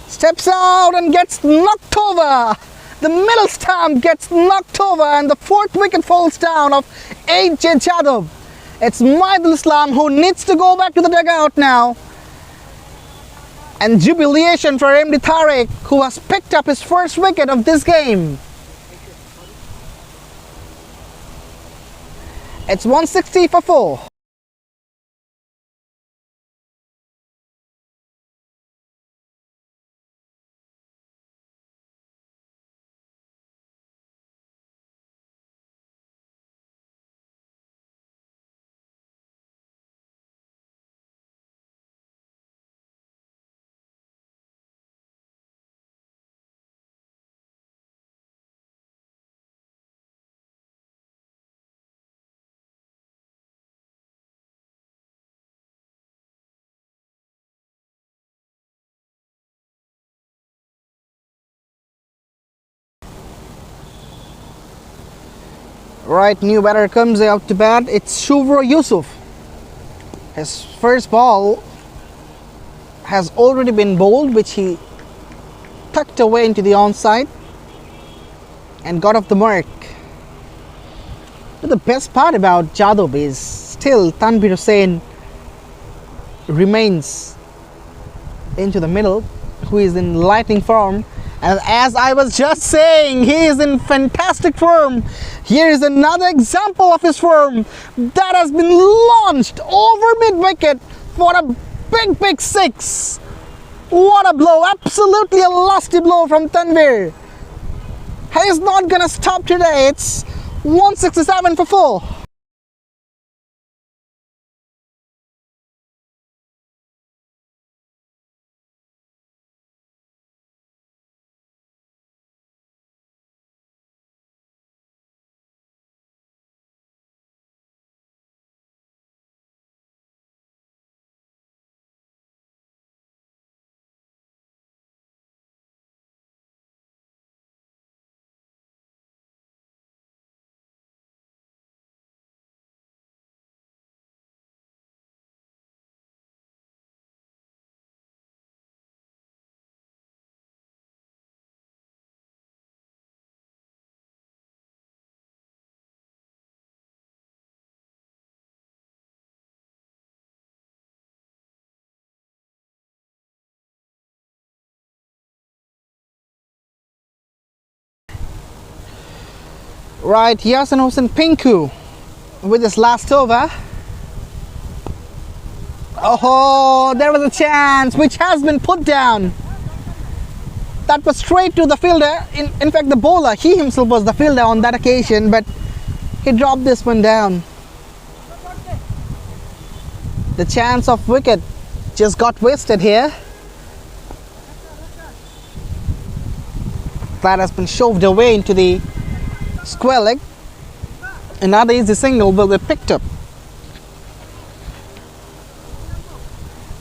Steps out and gets knocked over. The middle stump gets knocked over and the fourth wicket falls down of H.J. Jadhav. It's Maidul Islam who needs to go back to the dugout now. And jubilation for MD Tariq, who has picked up his first wicket of this game. It's 160 for 4. Right, new batter comes out to bat. It's Shuvra Yusuf. His first ball has already been bowled, which he tucked away into the onside and got off the mark. But the best part about Jadhav is still Tanvir Hussain remains into the middle, who is in lightning form. And as I was just saying, he is in fantastic form. Here is another example of his form that has been launched over mid-wicket for a big 6. What a blow, absolutely a lusty blow from Tanvir. He is not gonna stop today. It's 167 for 4. Right, Yasin Hossain Pinku with his last over. Oh, there was a chance which has been put down. That was straight to the fielder. In fact, the bowler, he himself was the fielder on that occasion, but he dropped this one down. The chance of wicket just got wasted here. That has been shoved away into the square leg. Another easy single will be picked up.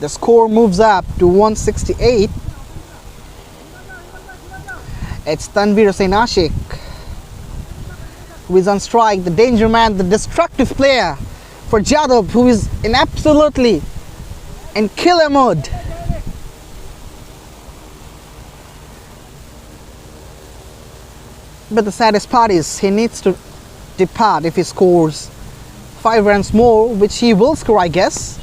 The score moves up to 168. It's Tanveer Hussain Ashik who is on strike, the danger man, the destructive player for Jadov, who is absolutely in killer mode. But the saddest part is he needs to depart if he scores 5 runs more, which he will score, I guess.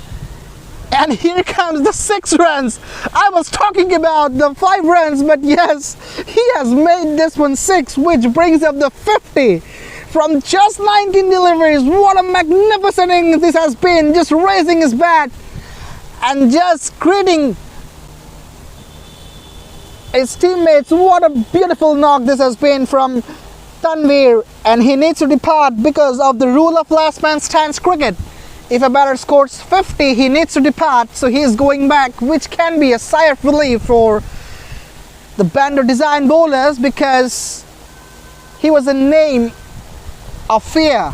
And here comes the 6 runs. I was talking about the 5 runs, but yes, he has made this one 6, which brings up the 50 from just 19 deliveries. What a magnificent innings this has been, just raising his bat and just greeting his teammates. What a beautiful knock this has been from Tanveer, and he needs to depart because of the rule of last man stands cricket. If a batter scores 50, he needs to depart, so he is going back, which can be a sigh of relief for the Bando design bowlers, because he was a name of fear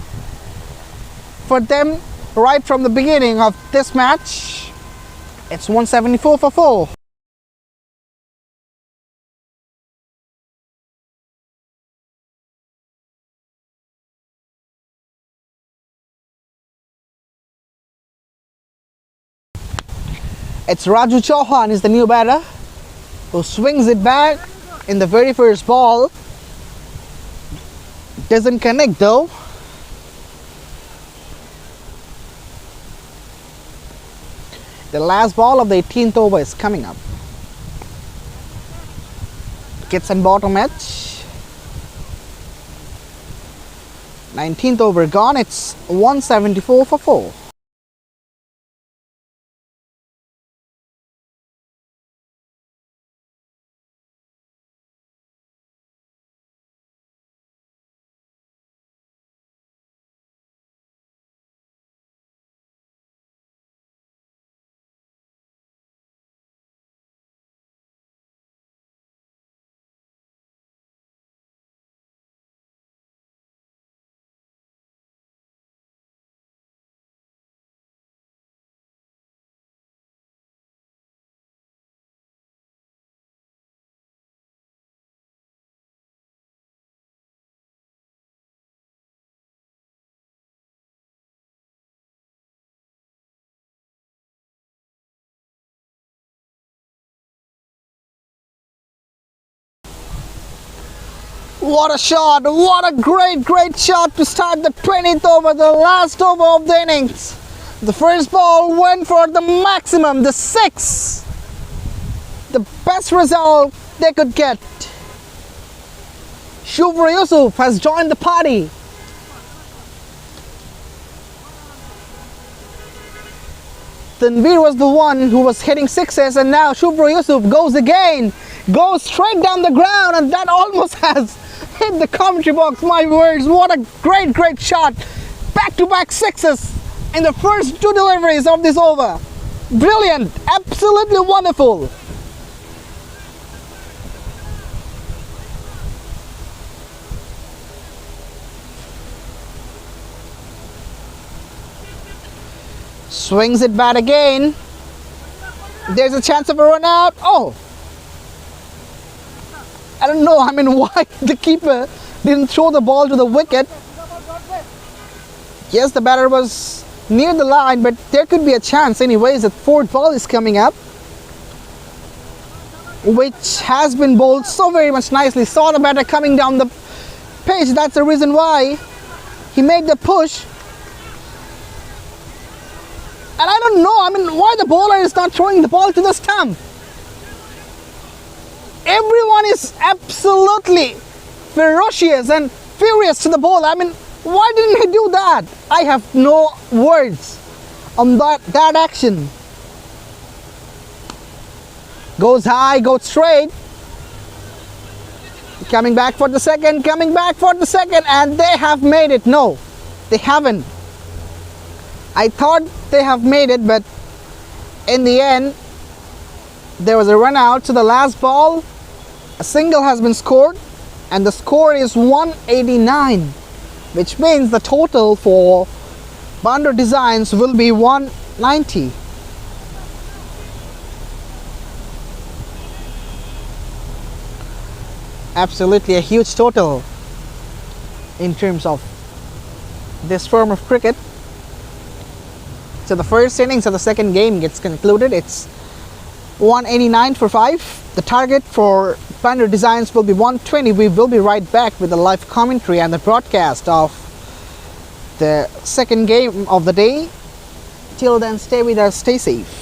for them right from the beginning of this match. It's 174 for 4. It's Raju Chauhan is the new batter who swings it back in the very first ball. Doesn't connect though. The last ball of the 18th over is coming up. Gets on bottom edge. 19th over gone. It's 174 for 4. What a shot, what a great shot to start the 20th over, the last over of the innings. The first ball went for the maximum, the 6. The best result they could get. Shubhra Yusuf has joined the party. Tanveer was the one who was hitting 6s, and now Shubhra Yusuf goes again. Goes straight down the ground, and that almost has hit the commentary box. My words, what a great shot. Back-to-back 6s in the first 2 deliveries of this over. Brilliant, absolutely wonderful. Swings it back again. There's a chance of a run out. Oh, I don't know, why the keeper didn't throw the ball to the wicket. Yes, the batter was near the line, but there could be a chance anyways. The 4th ball is coming up, which has been bowled so very much nicely. Saw the batter coming down the pitch. That's the reason why he made the push. And I don't know, why the bowler is not throwing the ball to the stump. Everyone is absolutely ferocious and furious to the ball. I mean, why didn't he do that? I have no words on that action. Goes high, goes straight. Coming back for the second, and they have made it. No, they haven't. I thought they have made it, but in the end, there was a run out to the last ball. A single has been scored, and the score is 189, which means the total for Bando Designs will be 190. Absolutely a huge total in terms of this form of cricket. So the first innings of the second game gets concluded. It's 189 for 5. The target for Bando Designs will be 120. We will be right back with the live commentary and the broadcast of the second game of the day. Till then, stay with us, stay safe.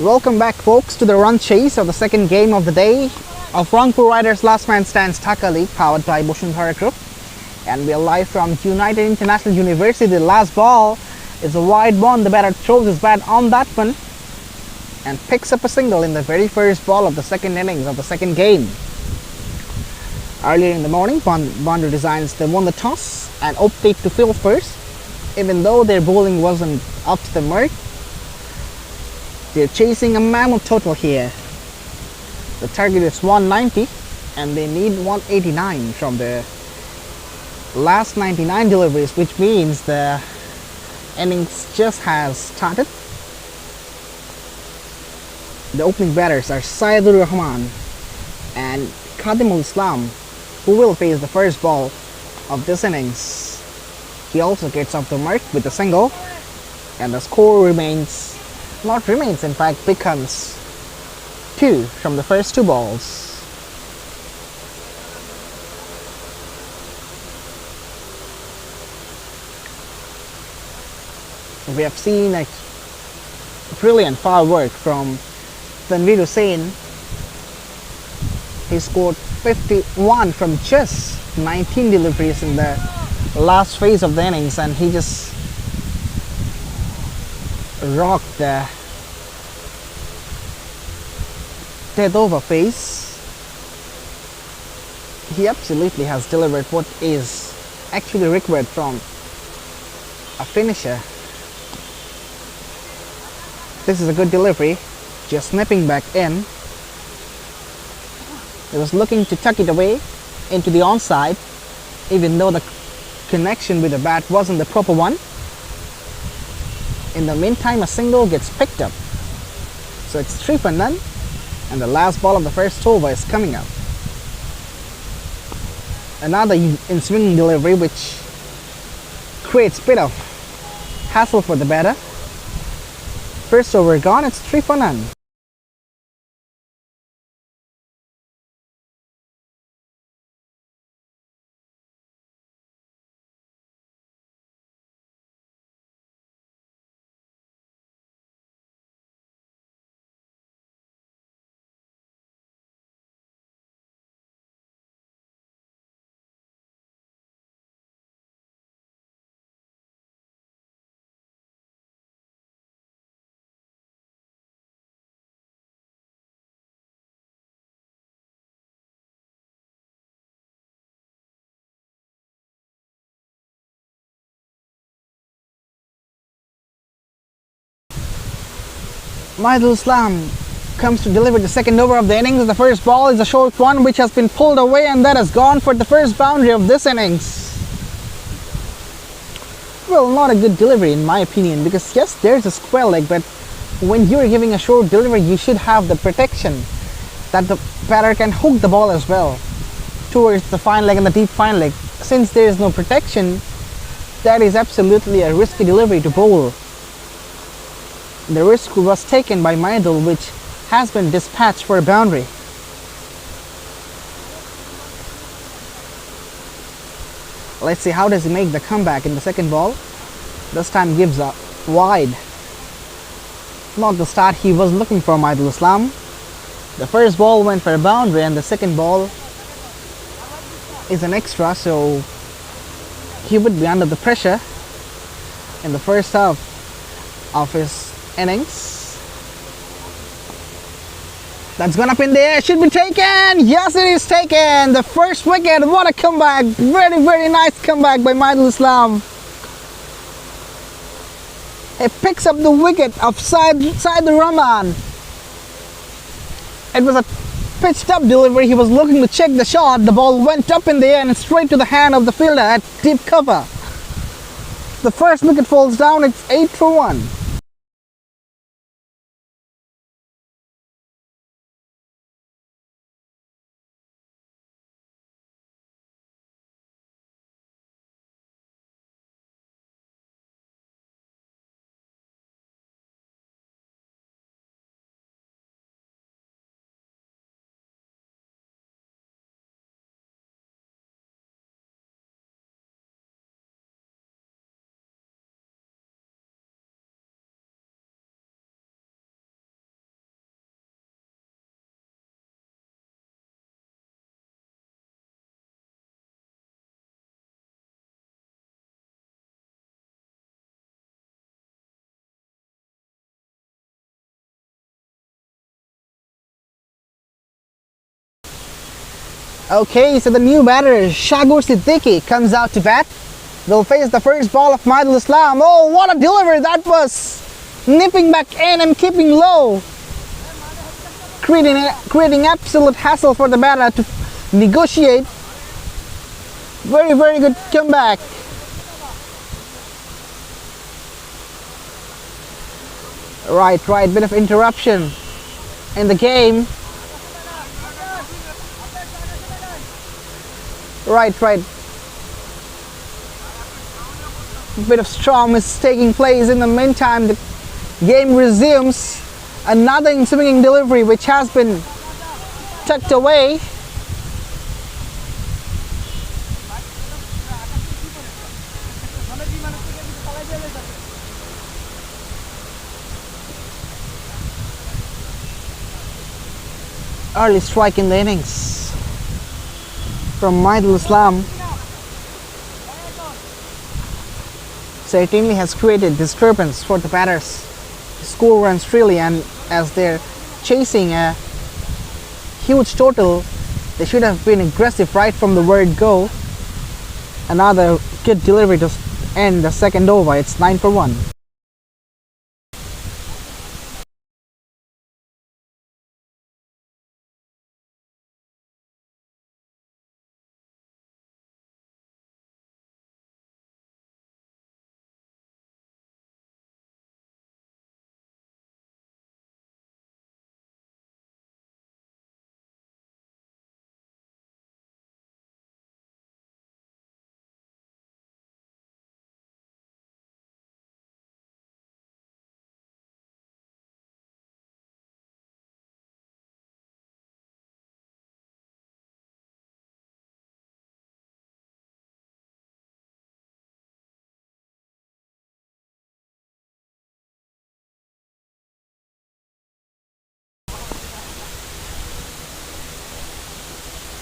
Welcome back, folks, to the run chase of the second game of the day of Rangpur Riders Last Man Stands Dhaka League, powered by Bosundhara Group. And we are live from United International University. The last ball is a wide one. The batter throws his bat on that one and picks up a single in the very first ball of the second innings of the second game. Earlier in the morning, Bando Designs, they won the toss and opted to field first. Even though their bowling wasn't up to the mark, they're chasing a mammoth total here. The target is 190 and they need 189 from the last 99 deliveries, which means the innings just has started. The opening batters are Syedul Rahman and Khadimul Islam, who will face the first ball of this innings. He also gets off the mark with a single, and the score in fact becomes 2 from the first 2 balls. We have seen a brilliant foul work from Tanveer Hussain. He scored 51 from just 19 deliveries in the last phase of the innings, and he just rocked the death over phase. He absolutely has delivered what is actually required from a finisher. This is a good delivery, just snipping back in. He was looking to tuck it away into the onside, even though the connection with the bat wasn't the proper one. In the meantime, a single gets picked up. So it's 3 for none, and the last ball of the first over is coming up. Another in-swing delivery which creates a bit of hassle for the batter. First over gone, it's 3 for none. Maidul Islam comes to deliver the second over of the innings. The first ball is a short one which has been pulled away, and that has gone for the first boundary of this innings. Well, not a good delivery in my opinion, because yes, there's a square leg, but when you're giving a short delivery, you should have the protection that the batter can hook the ball as well towards the fine leg and the deep fine leg. Since there is no protection, that is absolutely a risky delivery to bowl. The risk was taken by Maidul, which has been dispatched for a boundary. Let's see how does he make the comeback in the second ball. This time gives up wide. Not the start he was looking for, Maidul Islam. The first ball went for a boundary and the second ball is an extra, so he would be under the pressure in the first half of his innings. That's gone up in the air, should be taken. Yes, it is taken. The first wicket. What a comeback. Very, very nice comeback by Maidul Islam. He picks up the wicket of Syedul Rahman. It was a pitched up delivery. He was looking to check the shot. The ball went up in the air and straight to the hand of the fielder at deep cover. The first wicket falls down. It's 8 for 1. Okay, so the new batter, Shagur Siddiqui, comes out to bat. They'll face the first ball of Maidul Islam. Oh, what a delivery that was! Nipping back in and keeping low. Creating absolute hassle for the batter to negotiate. Very, very good comeback. Right, bit of interruption in the game. Right. Bit of storm is taking place. In the meantime, the game resumes. Another swinging delivery which has been tucked away. Early strike in the innings from Maidul Islam certainly has created disturbance for the batters to score runs freely, and as they're chasing a huge total, they should have been aggressive right from the word go. Another good delivery to end the second over. It's 9 for 1.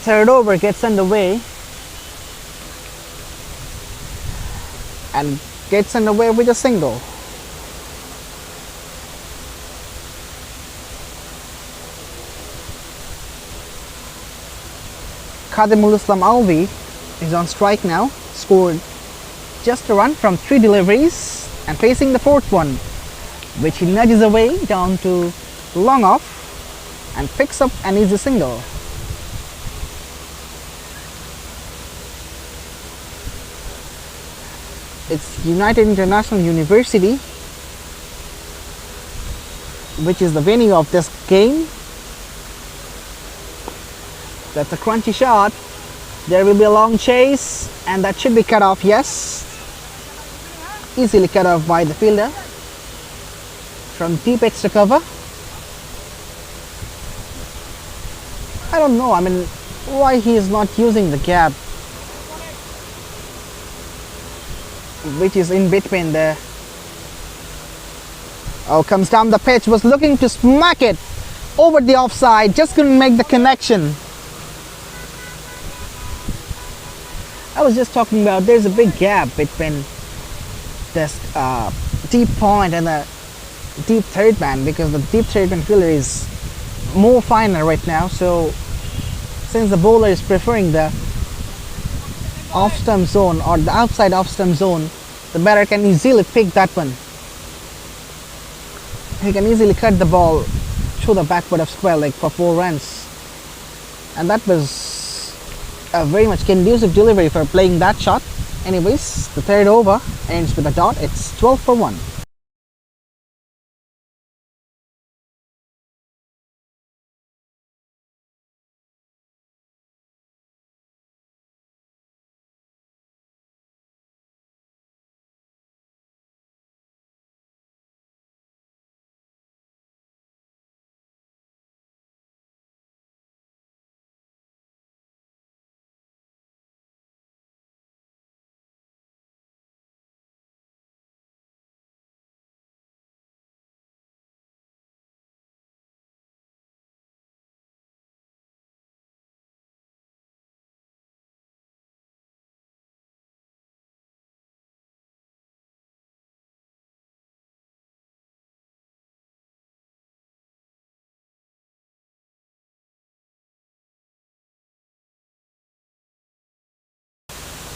Third over gets underway and gets underway with a single. Khadimul Islam Alvi is on strike now, scored just a run from 3 deliveries and facing the fourth one, which he nudges away down to long off and picks up an easy single. It's United International University, which is the venue of this game. That's a crunchy shot. There will be a long chase, and that should be cut off. Yes, easily cut off by the fielder from deep extra cover. I don't know, why he is not using the gap which is in between there. Oh, comes down the pitch, was looking to smack it over the offside, just couldn't make the connection. I was just talking about there's a big gap between this deep point and the deep third man, because the deep third man fielder is more finer right now. So since the bowler is preferring the off stump zone or the outside off stump zone, the batter can easily pick that one. He can easily cut the ball through the backward of square leg for 4 runs, and that was a very much conducive delivery for playing that shot. Anyways, the third over ends with a dot. It's 12 for 1.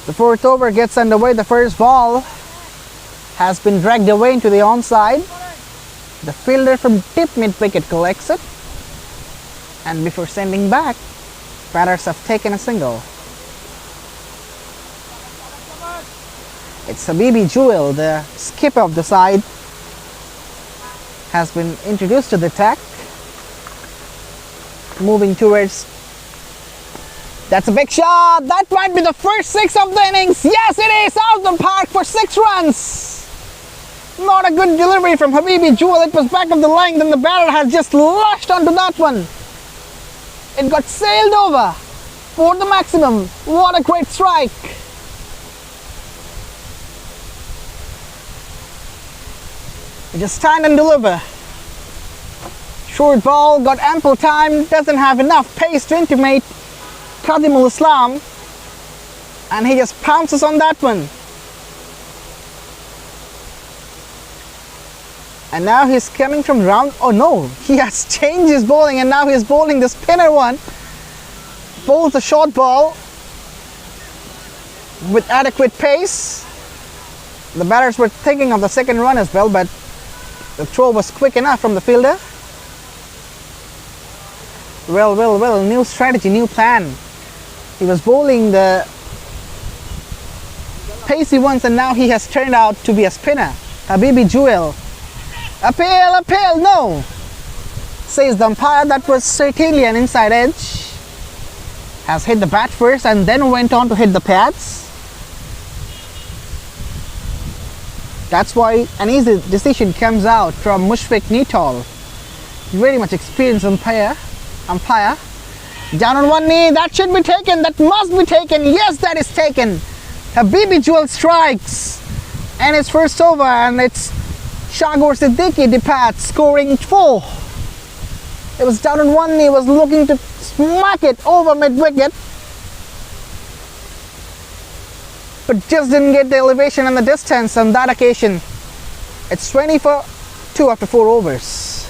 The fourth over gets underway. The first ball has been dragged away into the onside. The fielder from deep mid-wicket collects it, and before sending back, batters have taken a single. It's Habibi Jewel, the skipper of the side, has been introduced to the attack, moving towards. That's a big shot. That might be the first six of the innings. Yes, it is, out of the park for 6 runs. Not a good delivery from Habibi Jewel. It was back of the line, then the batter has just lashed onto that one. It got sailed over for the maximum. What a great strike. You just stand and deliver. Short ball, got ample time, doesn't have enough pace to intimate Qadimul Islam, and he just pounces on that one. And now he's coming from round. Oh no, he has changed his bowling, and now he's bowling the spinner one. Bowls a short ball with adequate pace. The batters were thinking of the second run as well, but the throw was quick enough from the fielder. Well, new strategy, new plan. He was bowling the pacey ones, and now he has turned out to be a spinner. Habibi Jewel. Appeal, no! Says the umpire. That was certainly an inside edge. Has hit the bat first and then went on to hit the pads. That's why an easy decision comes out from Mushfiq Nital. Very much experienced umpire. Down on one knee, that should be taken, that must be taken. Yes, that is taken. Habibi Jewel strikes, and it's first over, and it's Shagor Siddiqui departs, scoring 4. It was down on one knee, was looking to smack it over mid-wicket, but just didn't get the elevation and the distance on that occasion. It's 20 for 2 after 4 overs.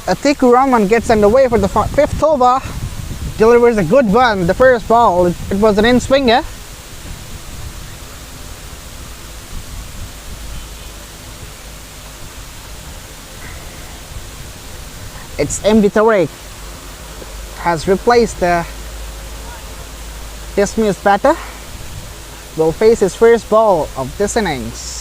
Atiku Rahman gets underway for the 5th over, delivers a good one. The first ball, it was an in-swinger. It's MD Tariq has replaced the dismissed batter. Will face his first ball of this innings.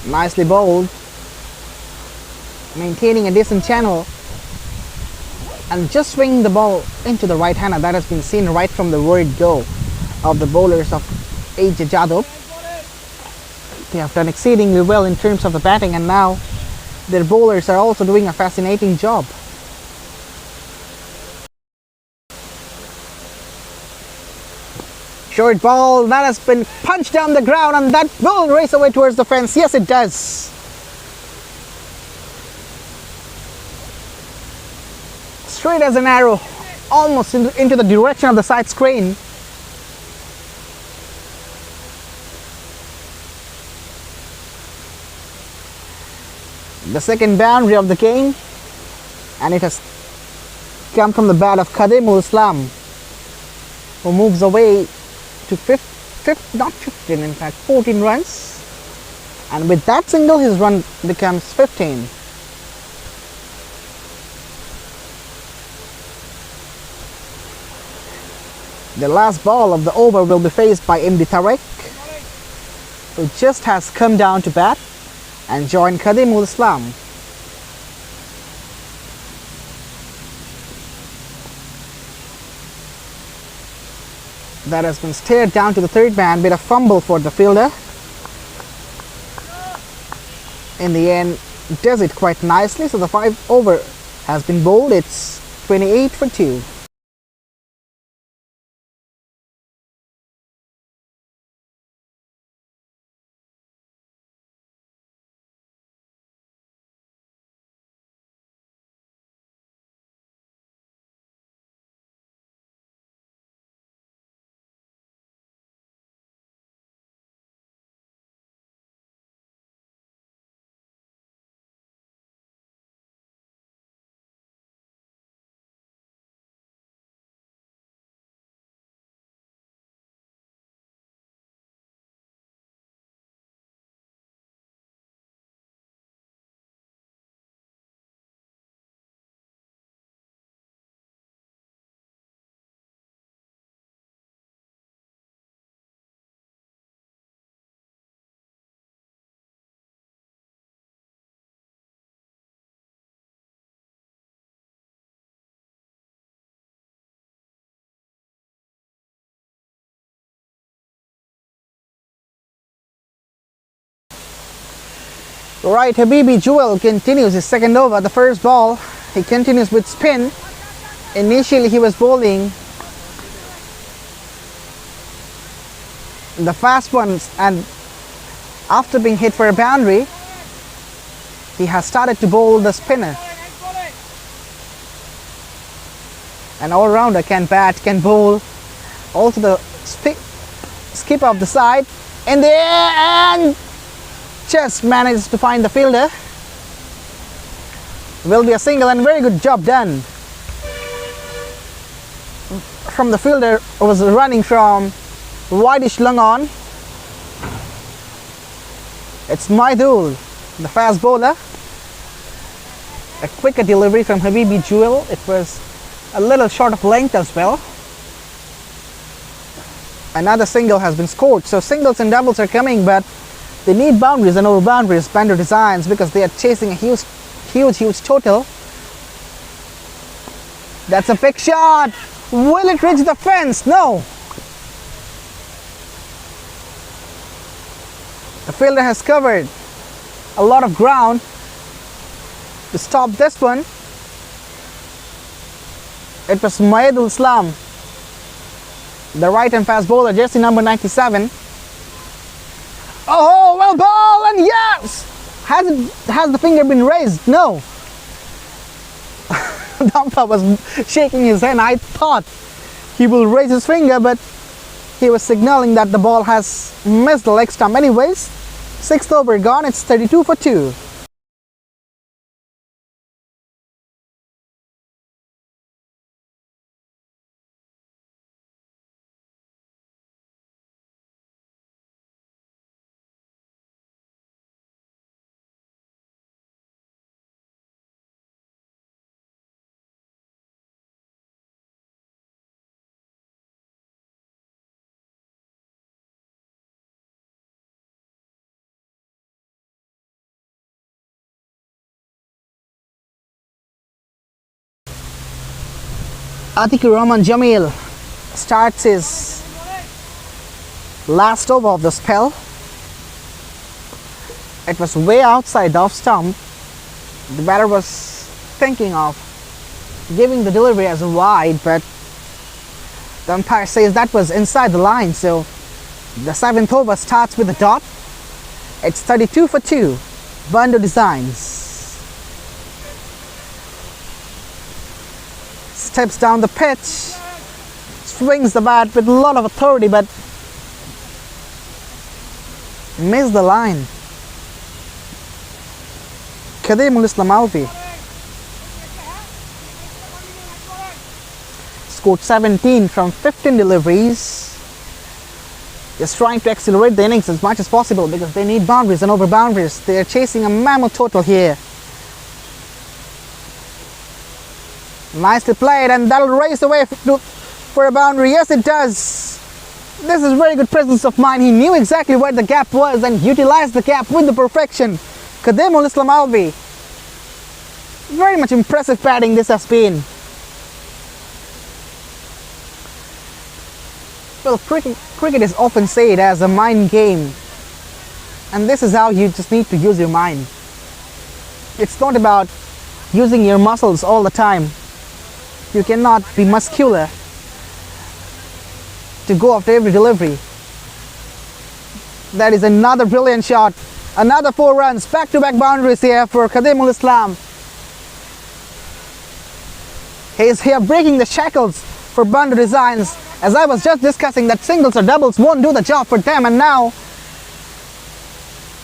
Nicely bowled, maintaining a decent channel, and just swinging the ball into the right hander. That has been seen right from the word go of the bowlers of AJ Jadhav. They have done exceedingly well in terms of the batting, and now their bowlers are also doing a fascinating job. Short ball, that has been punched down the ground, and that will race away towards the fence. Yes, it does. straight as an arrow, almost into the direction of the side screen. The second boundary of the game, and it has come from the bat of Khadimul Islam, who moves away to not 15, in fact 14 runs, and with that single his run becomes 15. The last ball of the over will be faced by MD Tarek, who just has come down to bat and joined Khadimul Islam. That has been stared down to the third man, with a fumble for the fielder. In the end, does it quite nicely, so the 5 over has been bowled. It's 28 for 2. Right, Habibi Jewel continues his second over. The first ball, he continues with spin. Initially he was bowling the fast ones, and after being hit for a boundary, he has started to bowl the spinner. An all-rounder, can bat, can bowl. Also the skip of the side in the air, and just manages to find the fielder. Will be a single, and very good job done from the fielder who was running from whitish long on. It's Maidul, the fast bowler. A quicker delivery from Habibi Jewel. It was a little short of length as well. Another single has been scored. So singles and doubles are coming, but they need boundaries and over boundaries, Bando Designs, because they are chasing a huge total. That's a big shot. Will it reach the fence? No. The fielder has covered a lot of ground to stop this one. It was Maidul Islam, the right hand fast bowler, jersey number 97. Oh, well ball, and yes! Has the finger been raised? No. Dampa was shaking his hand. I thought he will raise his finger, but he was signaling that the ball has missed the leg stump. Anyways, 6th over gone. It's 32 for 2. Atikur Rahman Jamil starts his last over of the spell. It was way outside the off stump. The batter was thinking of giving the delivery as a wide, but the umpire says that was inside the line. So the 7th over starts with a dot. It's 32 for 2. Bando Designs. steps down the pitch, swings the bat with a lot of authority, but missed the line. Kademul Islam Alvi scored 17 from 15 deliveries. Just trying to accelerate the innings as much as possible because they need boundaries and over boundaries. They are chasing a mammoth total here. Nicely played, and that'll race away for a boundary. Yes, it does. This is very good presence of mind. He knew exactly where the gap was and utilized the gap with the perfection. Kademul Islam Alvi. Very much impressive batting this has been. Well, cricket is often said as a mind game, and this is how you just need to use your mind. It's not about using your muscles all the time. You cannot be muscular to go after every delivery. That is another brilliant shot. Another 4 runs, back-to-back boundaries here for Kademul Islam. He is here breaking the shackles for Bando designs. As I was just discussing, that singles or doubles won't do the job for them, and now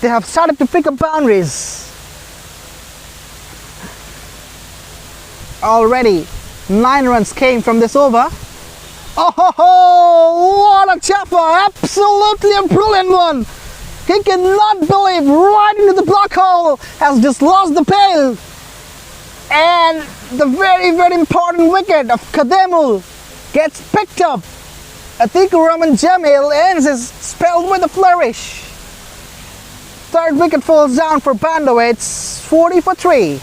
they have started to pick up boundaries. Already 9 runs came from this over. Oh ho ho! What a chopper! Absolutely a brilliant one! He cannot believe, right into the block hole, has just lost the pail. And the very, very important wicket of Kademul gets picked up. Atiku Rahman Jamil ends his spell with a flourish. 3rd wicket falls down for Bando. It's 40 for 3.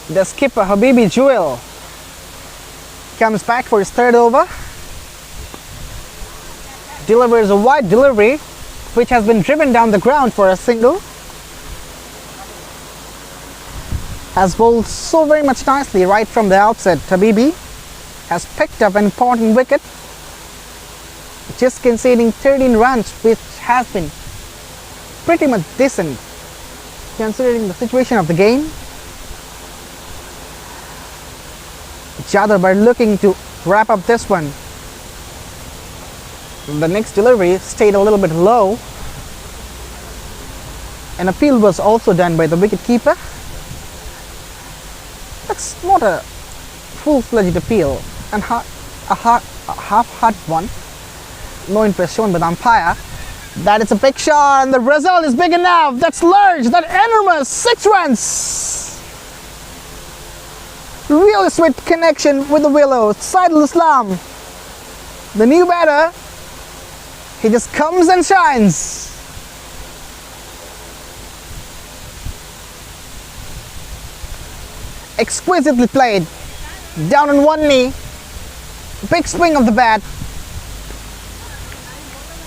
The skipper Habibi Jewel comes back for his 3rd over. Delivers a wide delivery which has been driven down the ground for a single. Has bowled so very much nicely right from the outset. Habibi has picked up an important wicket, just conceding 13 runs, which has been pretty much decent considering the situation of the game. Jadhav looking to wrap up this one. The next delivery stayed a little bit low. An appeal was also done by the wicket-keeper. That's not a full-fledged appeal, and a half-hard one. No interest shown by the umpire. That is a big shot, and the result is big enough. That's large, that's enormous. 6 runs. Really sweet connection with the willow. Saidul Islam, the new batter, he just comes and shines. Exquisitely played. Down on one knee. Big swing of the bat.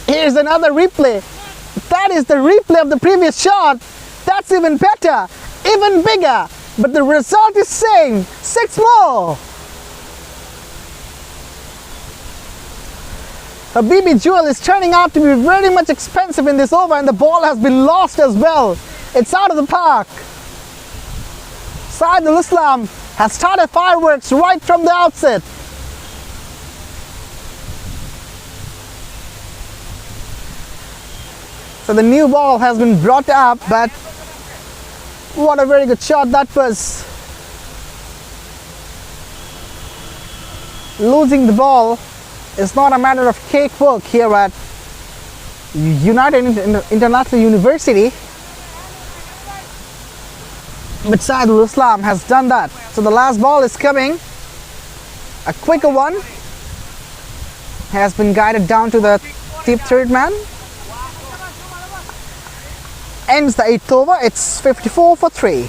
Here's another replay. That is the replay of the previous shot. That's even better, even bigger. but the result is same. 6 more. Habibi Jewel is turning out to be very much expensive in this over, and the ball has been lost as well. It's out of the park. Saidul Islam has started fireworks right from the outset. So the new ball has been brought up, but what a very good shot that was. Losing the ball is not a matter of cakewalk here at United International University. But Saidul Islam has done that. So the last ball is coming. A quicker one. Has been guided down to the deep third man. Ends the 8th over. It's 54 for 3.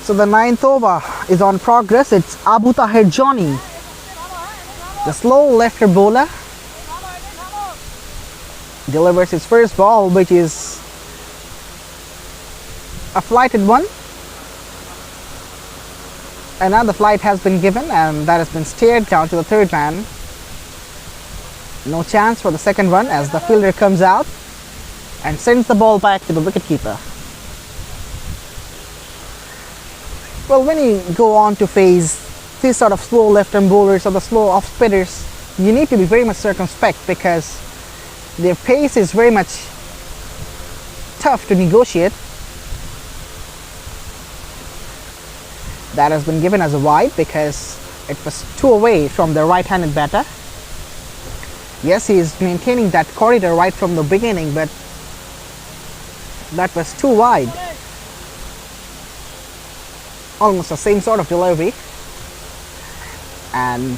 So the 9th over is on progress. It's Abu Tahir Johnny, the slow lefter bowler, delivers his first ball, which is a flighted one. Another flight has been given, and that has been steered down to the third man. No chance for the second one as the fielder comes out and sends the ball back to the wicketkeeper. Well, when you go on to face these sort of slow left-arm bowlers or the slow off-spinners, you need to be very much circumspect because their pace is very much tough to negotiate. That has been given as a wide because it was 2 away from the right-handed batter. Yes, he is maintaining that corridor right from the beginning, but that was too wide. Almost the same sort of delivery, and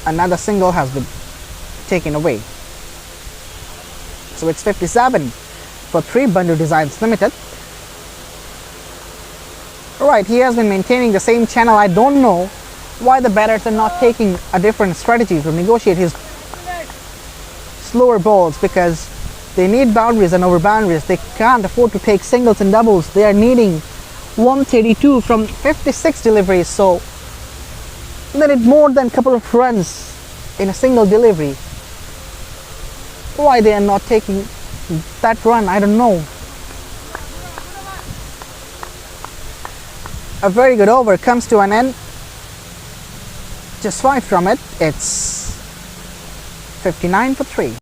another single has been taken away. So it's 57 for 3, Bando Designs Limited. Alright, he has been maintaining the same channel. I don't know why the batters are not taking a different strategy to negotiate his slower balls, because they need boundaries and over boundaries. They can't afford to take singles and doubles. They are needing 132 from 56 deliveries, so they need more than a couple of runs in a single delivery. Why they are not taking that run, I don't know. A very good over comes to an end. Just 5 from it. It's 59 for 3.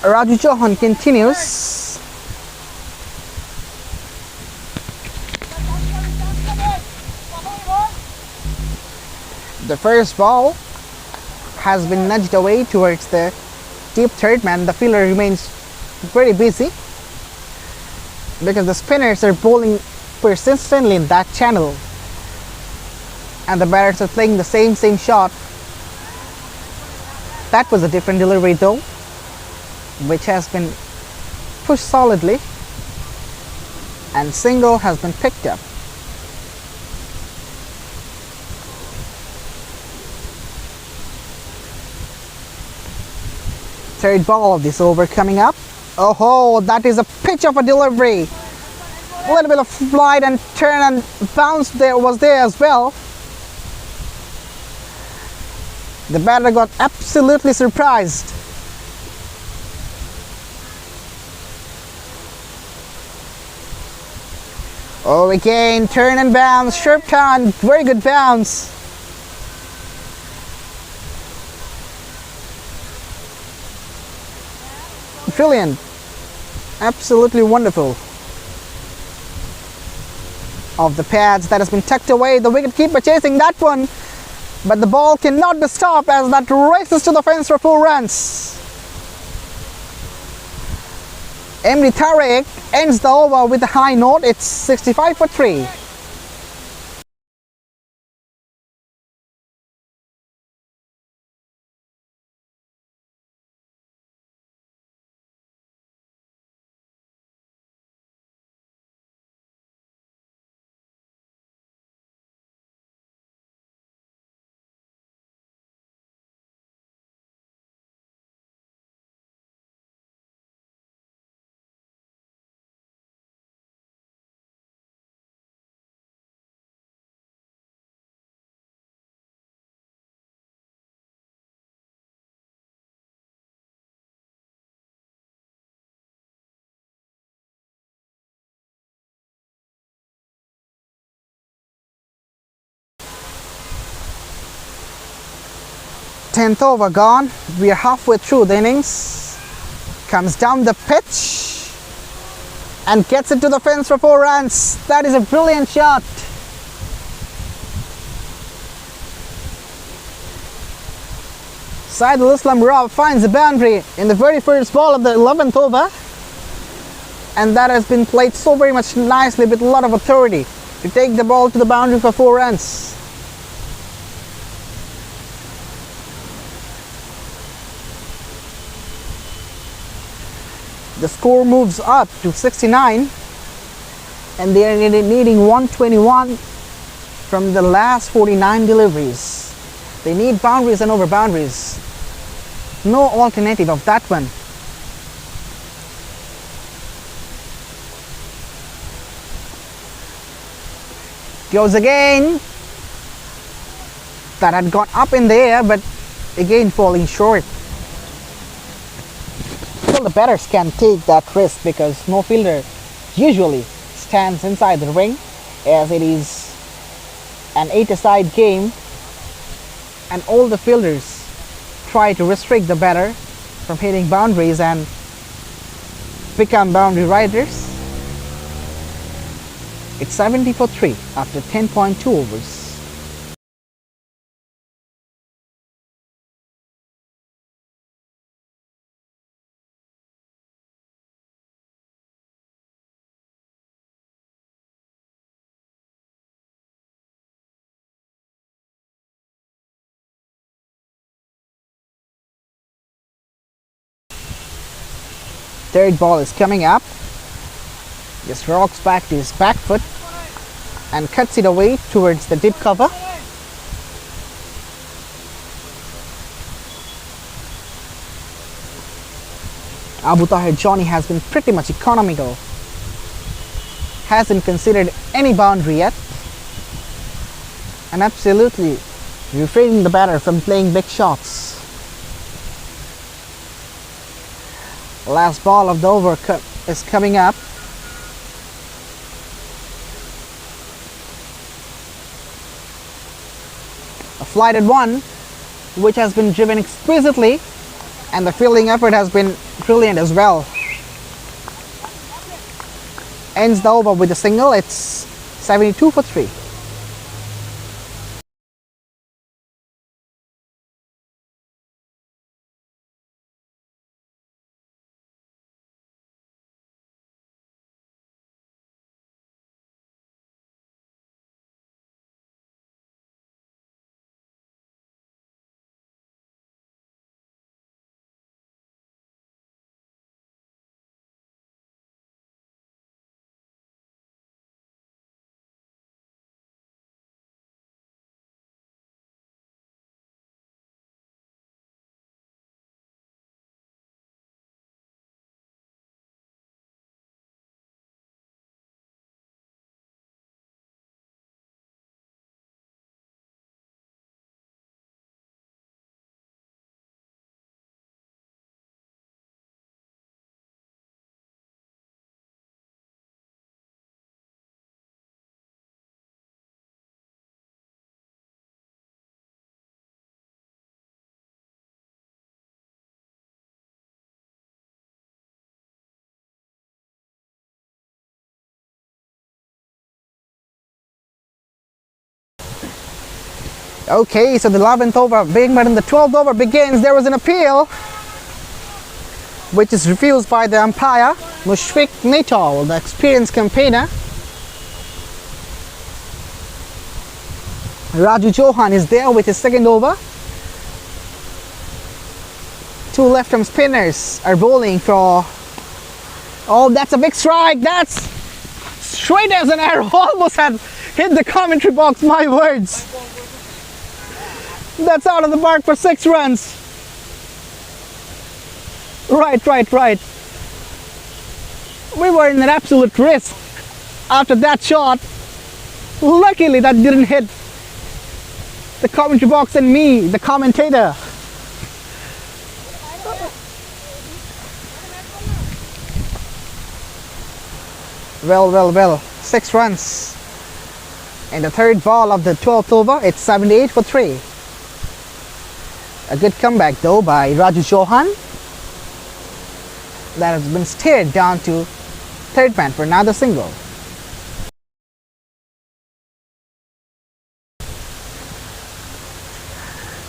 Raju Chauhan continues. The first ball has been nudged away towards the deep third man. The fielder remains very busy because the spinners are bowling persistently in that channel, and the batters are playing the same shot. That was a different delivery though, which has been pushed solidly, and single has been picked up. Third ball of this over coming up. Oh, that is a pitch of a delivery. A little bit of flight and turn and bounce there was there as well. The batter got absolutely surprised. Oh, again, turn and bounce, sharp turn, very good bounce. Brilliant, absolutely wonderful. Of the pads that has been tucked away, the wicket keeper chasing that one, but the ball cannot be stopped as that races to the fence for 4 runs. Emre Tarek ends the over with a high note. It's 65 for 3. Tenth over gone. We are halfway through the innings. Comes down the pitch and gets it to the fence for 4 runs. That is a brilliant shot. Saidul Islam Rob finds the boundary in the very first ball of the 11th over, and that has been played so very much nicely with a lot of authority to take the ball to the boundary for 4 runs. The score moves up to 69, and they are needing 121 from the last 49 deliveries. They need boundaries and over boundaries. No alternative of that one. Goes again. That had gone up in the air, but again falling short. The batters can take that risk because no fielder usually stands inside the ring, as it is an 8-a-side game, and all the fielders try to restrict the batter from hitting boundaries and become boundary riders. It's 70 for 3 after 10.2 overs. Third ball is coming up. Just rocks back to his back foot and cuts it away towards the deep cover. Abu Tahir Johnny has been pretty much economical. Hasn't considered any boundary yet, and absolutely refraining the batter from playing big shots. Last ball of the over is coming up. A flighted one, which has been driven exquisitely And the fielding effort has been brilliant as well. Ends the over with a single. It's 72 for 3. Okay, so the 11th over, but in the 12th over begins. There was an appeal which is refused by the umpire, Mushfiq Natal, the experienced campaigner. Raju Chauhan is there with his second over. Two left-arm spinners are bowling for... Oh, that's a big strike. That's straight as an arrow. Almost had hit the commentary box, my words. That's out of the park for 6 runs. Right. We were in an absolute risk after that shot. Luckily that didn't hit the commentary box and me, the commentator. Well. 6 runs. In the third ball of the 12th over, it's 78 for 3. A good comeback though by Raju Chauhan. That has been steered down to third man for another single.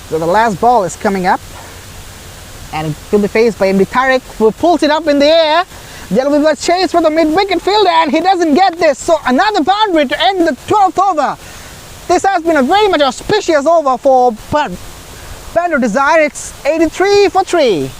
So the last ball is coming up and it will be faced by MD Tariq, who pulls it up in the air. There will be a chase for the mid-wicket fielder and he doesn't get this. So another boundary to end the 12th over. This has been a very much auspicious over for Bando Desire. It's 83 for 3.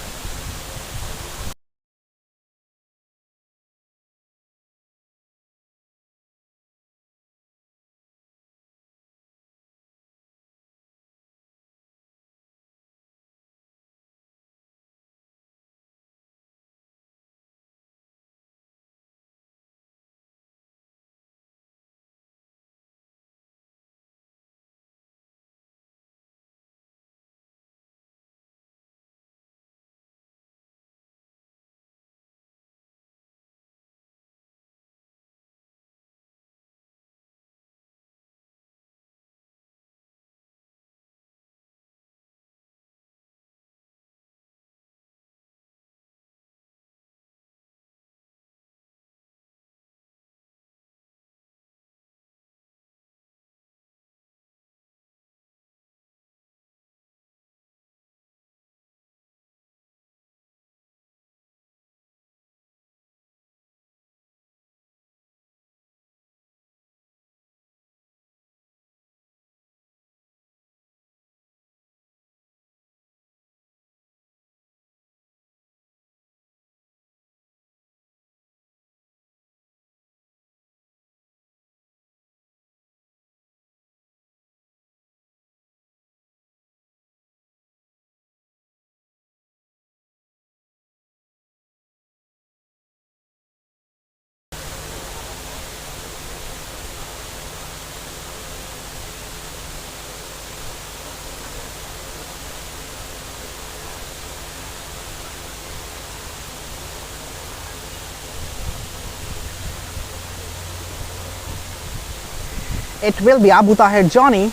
It will be Abu Tahir Johnny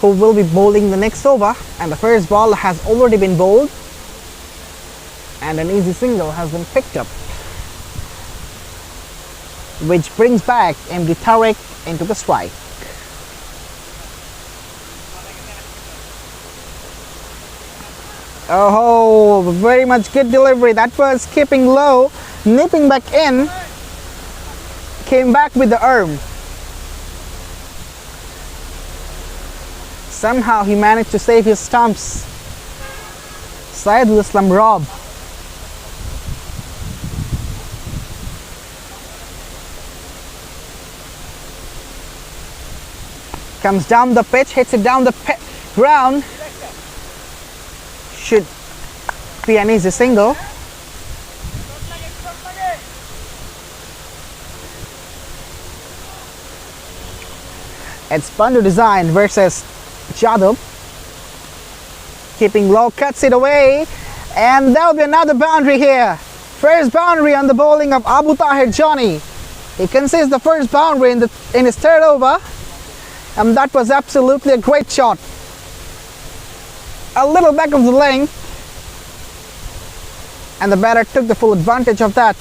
who will be bowling the next over, and the first ball has already been bowled. and an easy single has been picked up, which brings back MD Tariq into the strike. Oh, very much good delivery. That was keeping low, nipping back in, came back with the arm. Somehow he managed to save his stumps. Syedul Islam Rob. Comes down the pitch, hits it down the ground. Should be an easy single. It's Bando Design versus Jadab. Keeping low, cuts it away, and there'll be another boundary here. First boundary on the bowling of Abu Tahir Johnny. He concedes the first boundary in his third over, and that was absolutely a great shot. A little back of the length, and the batter took the full advantage of that.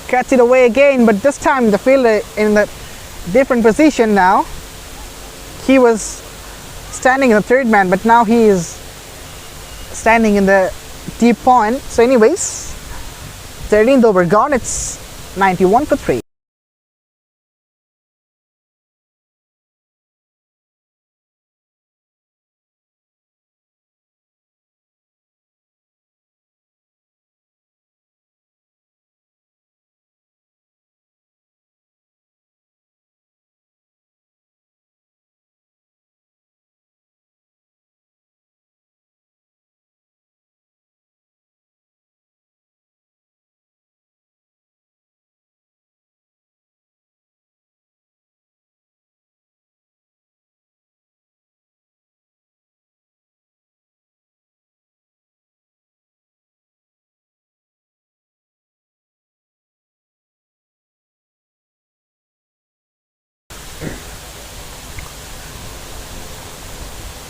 Cuts it away again, but this time the fielder in a different position now. He was standing in the third man, but now he is standing in the deep point. So anyways, 13th over gone, it's 91 for 3.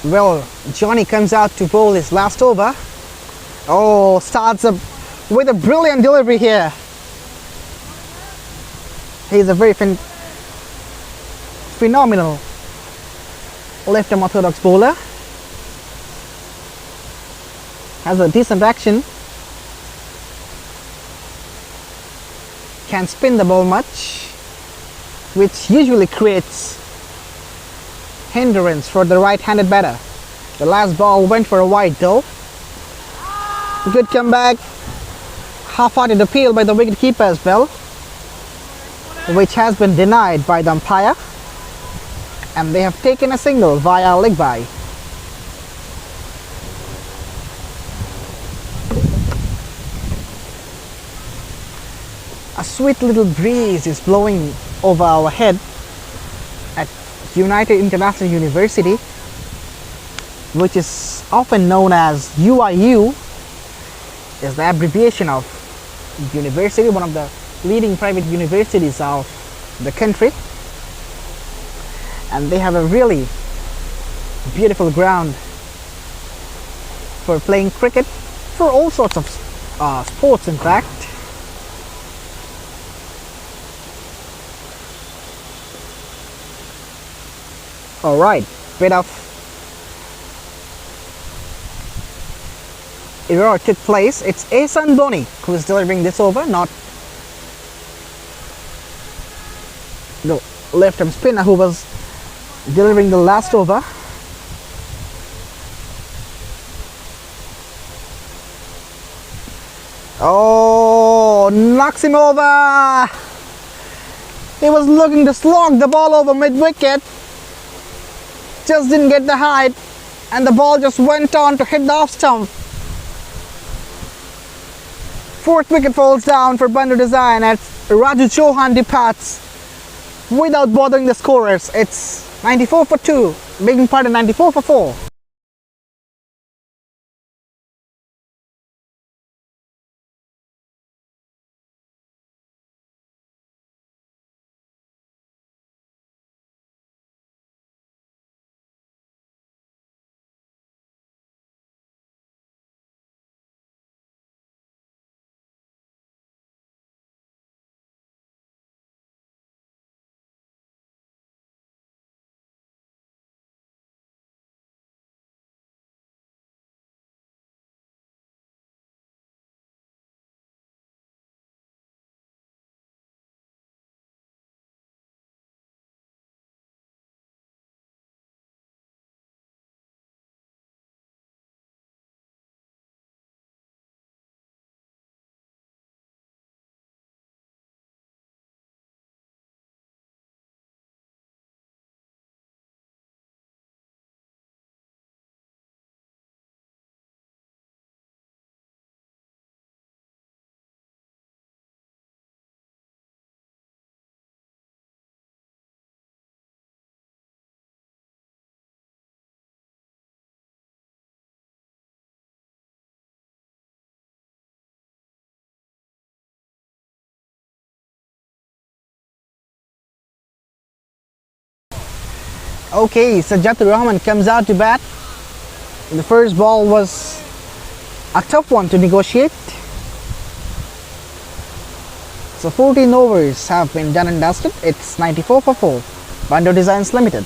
Well, Johnny comes out to bowl his last over. Oh, starts up with a brilliant delivery here. He's a very phenomenal left-arm orthodox bowler. Has a decent action. Can spin the ball much, which usually creates hindrance for the right-handed batter. The last ball went for a wide though. Good comeback. Half-hearted appeal by the wicket-keeper as well, which has been denied by the umpire, and they have taken a single via leg by. A sweet little breeze is blowing over our head at United International University, which is often known as UIU, is the abbreviation of university, one of the leading private universities of the country, and they have a really beautiful ground for playing cricket, for all sorts of sports in fact. Alright, bit of error took place. It's Ehsan Boni who is delivering this over, not the left-arm spinner who was delivering the last over. Oh, knocks him over. He was looking to slog the ball over mid-wicket, just didn't get the height, and the ball just went on to hit the off stump. Fourth wicket falls down for Bando Design as Raju Chauhan departs without bothering the scorers. It's 94 for 2, begging pardon, 94 for 4. Okay, Sajjadur Rahman comes out to bat. The first ball was a tough one to negotiate. So 14 overs have been done and dusted. It's 94 for 4. Bando Designs Limited.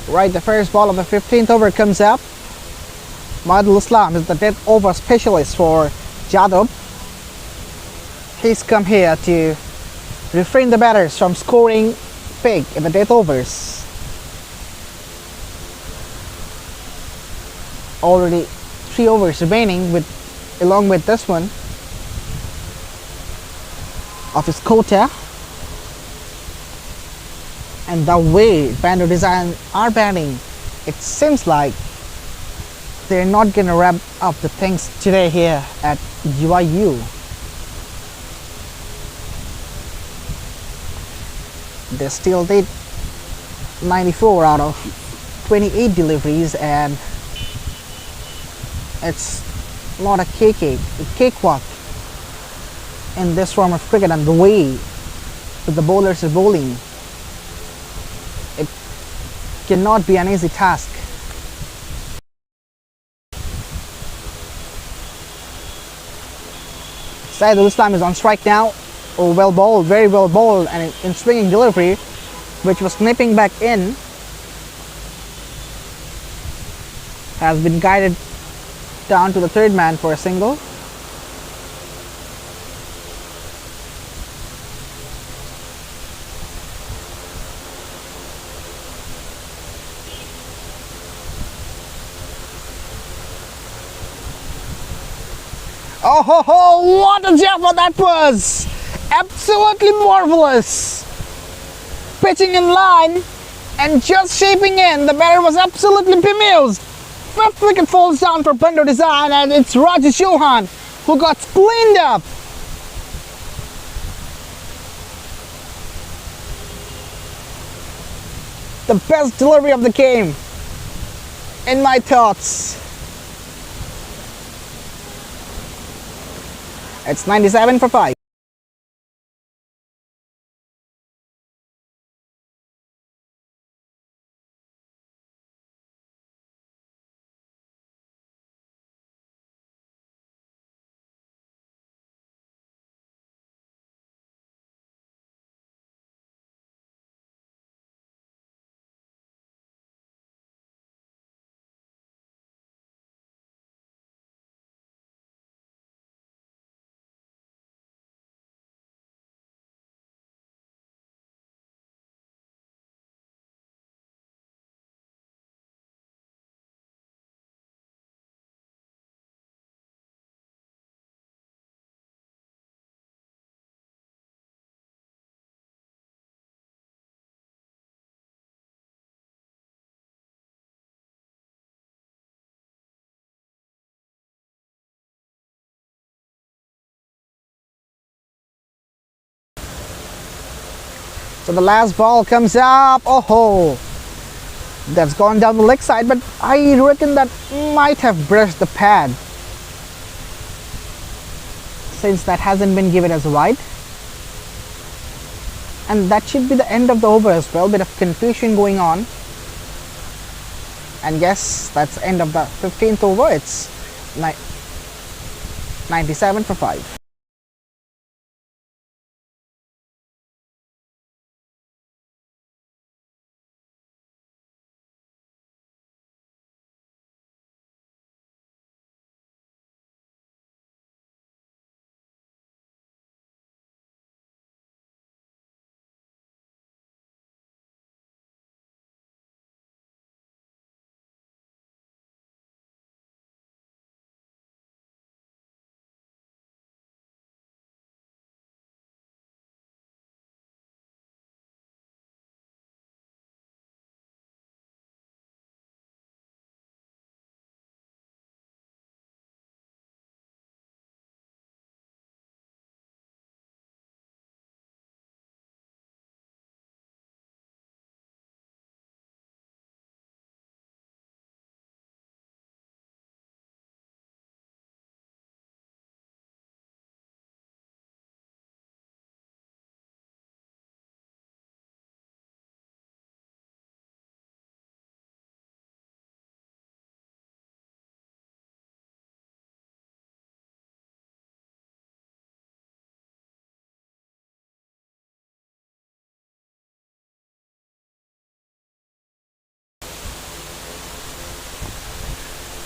Right, the first ball of the 15th over comes up. Madul Islam is the death over specialist for Jadab. He's come here to refrain the batters from scoring big in the death overs. Already 3 overs remaining along with this one of his quota. And the way Bando Design are batting, it seems like they're not gonna wrap up the things today here at UIU. They still did 94 out of 28 deliveries, and it's not a cakewalk in this form of cricket, and the way that the bowlers are bowling, it cannot be an easy task. Saidul Islam is on strike now. Oh, well bowled, very well bowled, and in swinging delivery, which was snipping back in, has been guided down to the third man for a single. Oh ho ho, what a jumper that was! Absolutely marvelous! Pitching in line and just shaping in, the batter was absolutely bemused. 5th wicket falls down for Bando Design, and it's Rajesh Chauhan who got cleaned up. The best delivery of the game, in my thoughts. It's 97 for 5. So the last ball comes up. Oh ho! That's gone down the leg side, but I reckon that might have brushed the pad, since that hasn't been given as a wide. And that should be the end of the over as well. Bit of confusion going on. And yes, that's the end of the 15th over. It's 97 for 5.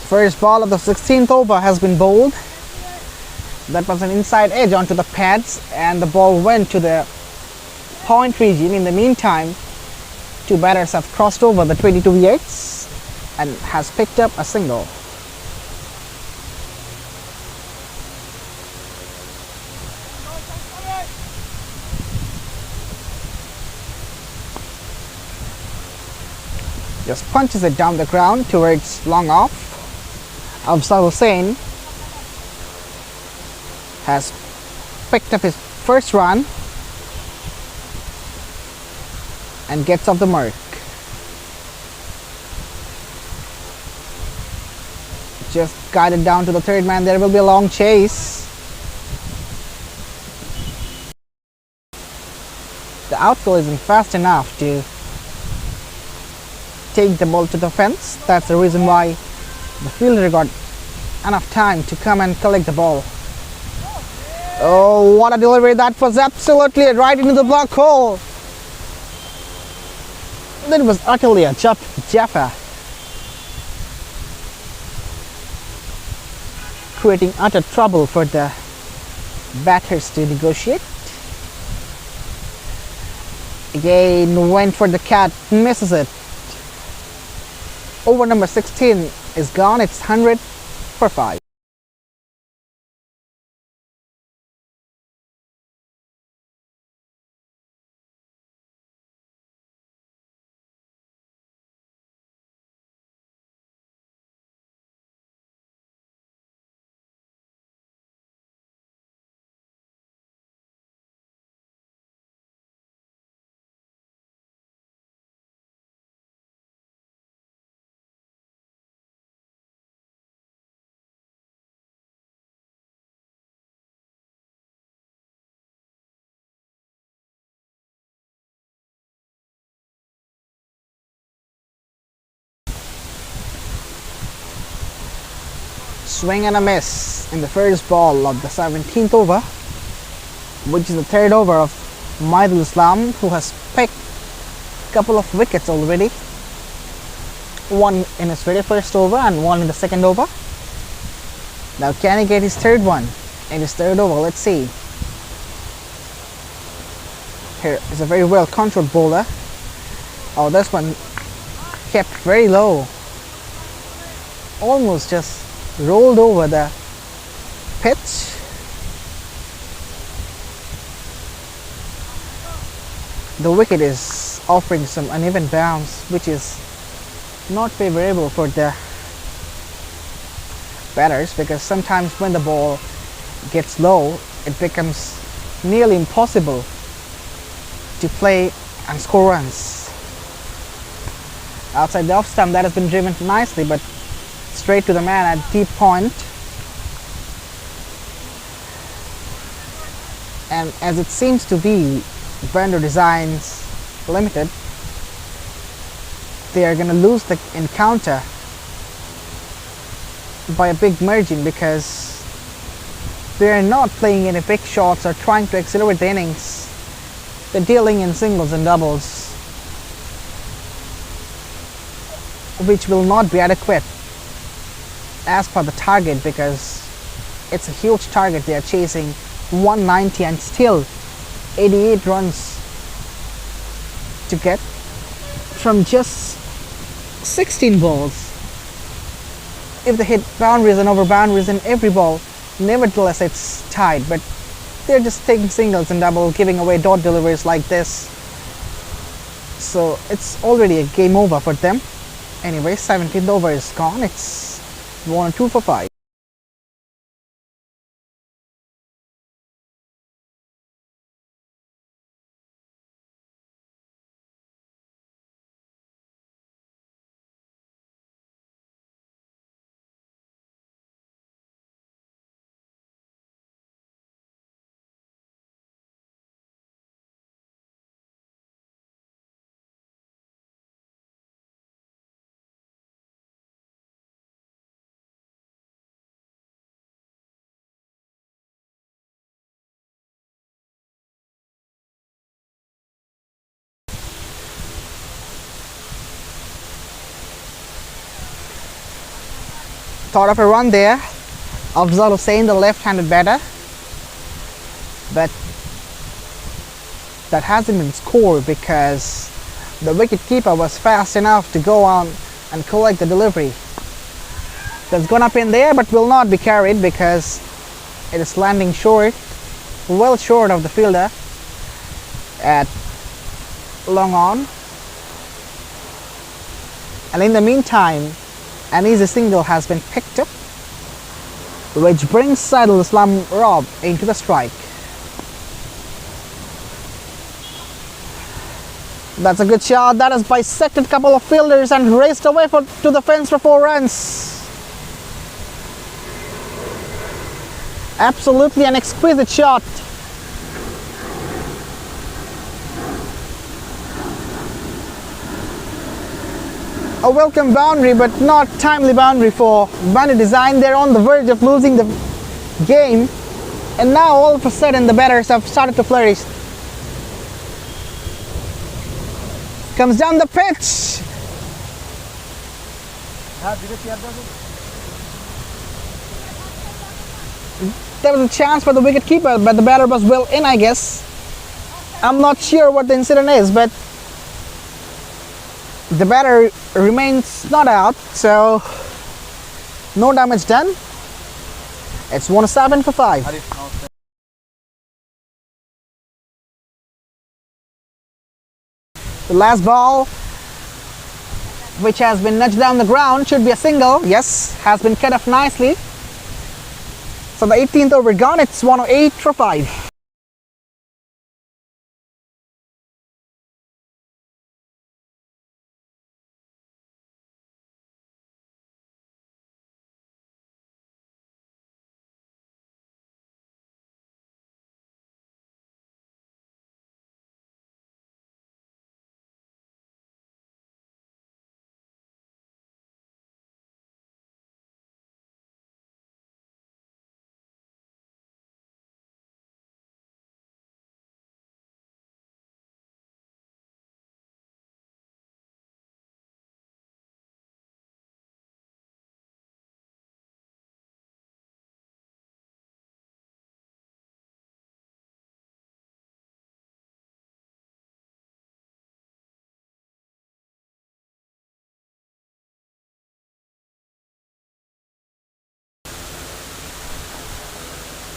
First ball of the 16th over has been bowled. That was an inside edge onto the pads, and the ball went to the point region. In the meantime, two batters have crossed over the 22 yards and has picked up a single. Just punches it down the ground towards long off. Afzal Hussain has picked up his first run and gets off the mark. Just guided down to the third man. There will be a long chase. The outfield isn't fast enough to take the ball to the fence. That's the reason why the fielder got enough time to come and collect the ball. Oh, what a delivery. That was absolutely right into the block hole. That was utterly a Jaffa, creating utter trouble for the batters to negotiate. Again, went for the cat, misses it. Over number 16 is gone. It's 100 for 5. Swing and a miss in the first ball of the 17th over, which is the third over of Maidul Islam, who has picked a couple of wickets already. One in his very first over and one in the second over. Now can he get his third one in his third over? Let's see. Here is a very well controlled bowler. Oh, this one kept very low. Almost just rolled over the pitch. The wicket is offering some uneven bounce, which is not favorable for the batters, because sometimes when the ball gets low, it becomes nearly impossible to play and score runs. Outside the off stump, that has been driven nicely, but straight to the man at deep point. And as it seems to be Bando Designs Limited, they are going to lose the encounter by a big margin, because they are not playing any big shots or trying to accelerate the innings. They're dealing in singles and doubles, which will not be adequate as per the target, because it's a huge target. They are chasing 190 and still 88 runs to get from just 16 balls. If they hit boundaries and over boundaries in every ball, nevertheless it's tied, but they're just taking singles and double, giving away dot deliveries like this. So it's already a game over for them. Anyway, 17th over is gone. It's 1-2 for 5. Thought of a run there. Afzal Hussain, the left-handed batter, but that hasn't been scored because the wicket-keeper was fast enough to go on and collect the delivery. That's gone up in there, but will not be carried because it is landing short, well short of the fielder at long on. And in the meantime, an easy single has been picked up, which brings Saidul Islam Rob into the strike. That's a good shot. That has bisected a couple of fielders and raced away to the fence for 4 runs. Absolutely an exquisite shot. A welcome boundary, but not timely boundary for Bando Design. They're on the verge of losing the game, and now all of a sudden the batters have started to flourish. Comes down the pitch. There was a chance for the wicket keeper, but the batter was well in, I guess. I'm not sure what the incident is, but the batter remains not out, so no damage done. It's 1-7 for 5. The last ball, which has been nudged down the ground, should be a single. Yes, has been cut off nicely. So the 18th over gone. It's 108 for 5.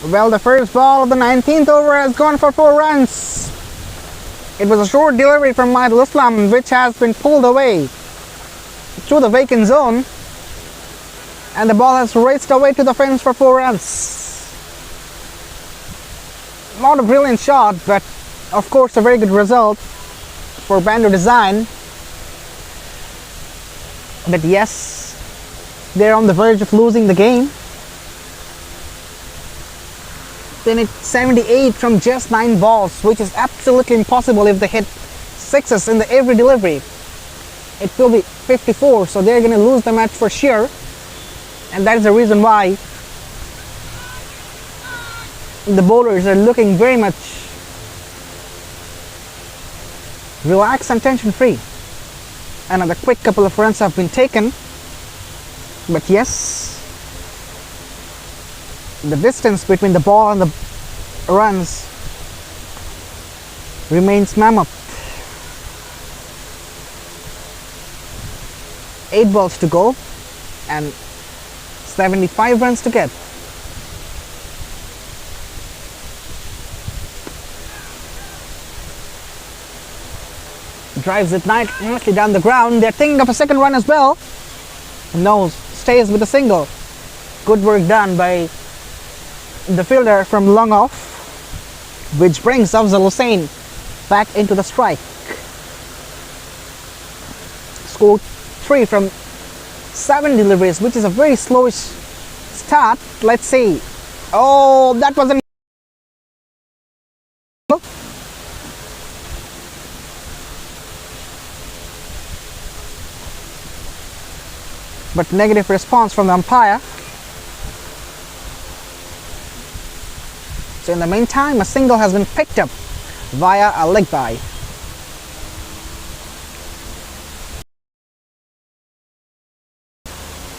Well, the first ball of the 19th over has gone for 4 runs. It was a short delivery from Saidul Islam, which has been pulled away through the vacant zone, and the ball has raced away to the fence for 4 runs. Not a brilliant shot, but of course a very good result for Bando design. But yes, they're on the verge of losing the game. They need 78 from just 9 balls, which is absolutely impossible if they hit 6s in every delivery. It will be 54, so they're going to lose the match for sure. And that is the reason why the bowlers are looking very much relaxed and tension free. Another quick couple of runs have been taken, but yes, the distance between the ball and the runs remains mammoth. 8 balls to go and 75 runs to get. Drives it nicely down the ground. They're thinking of a second run as well. No, stays with a single. Good work done by the fielder from long off, which brings Afzal Hussain back into the strike. Scored 3 from 7 deliveries, which is a very slowish start. Let's see. Oh, that wasn't. But negative response from the umpire. So in the meantime, a single has been picked up via a leg bye.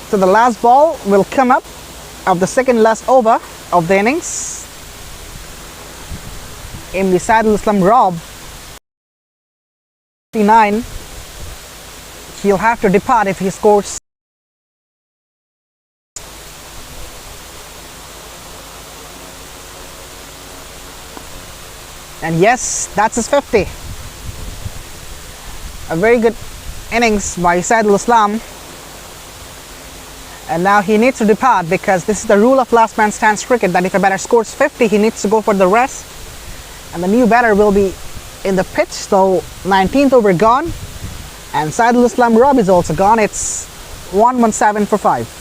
So the last ball will come up of the second last over of the innings. In the Saidul Islam Rob 59, he'll have to depart if he scores. And yes, that's his 50. A very good innings by Saidul Islam. And now he needs to depart because this is the rule of last man stands cricket, that if a batter scores 50, he needs to go for the rest. And the new batter will be in the pitch. So 19th over gone. And Saidul Islam Rob is also gone. It's 117 for 5.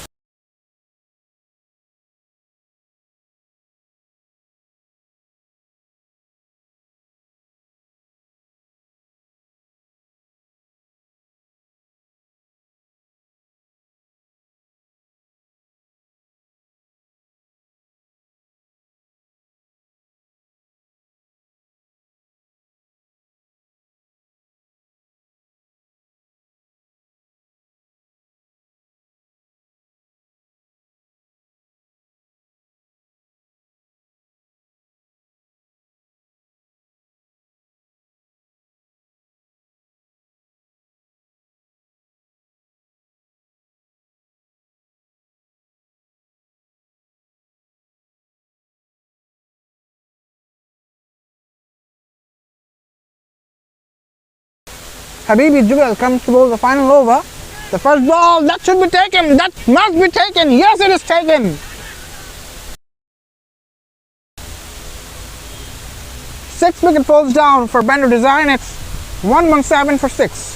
Habibi Jubel comes to bowl the final over. The first ball, that should be taken. That must be taken. Yes, it is taken. 6 wicket falls down for Bando design. It's 117 for 6.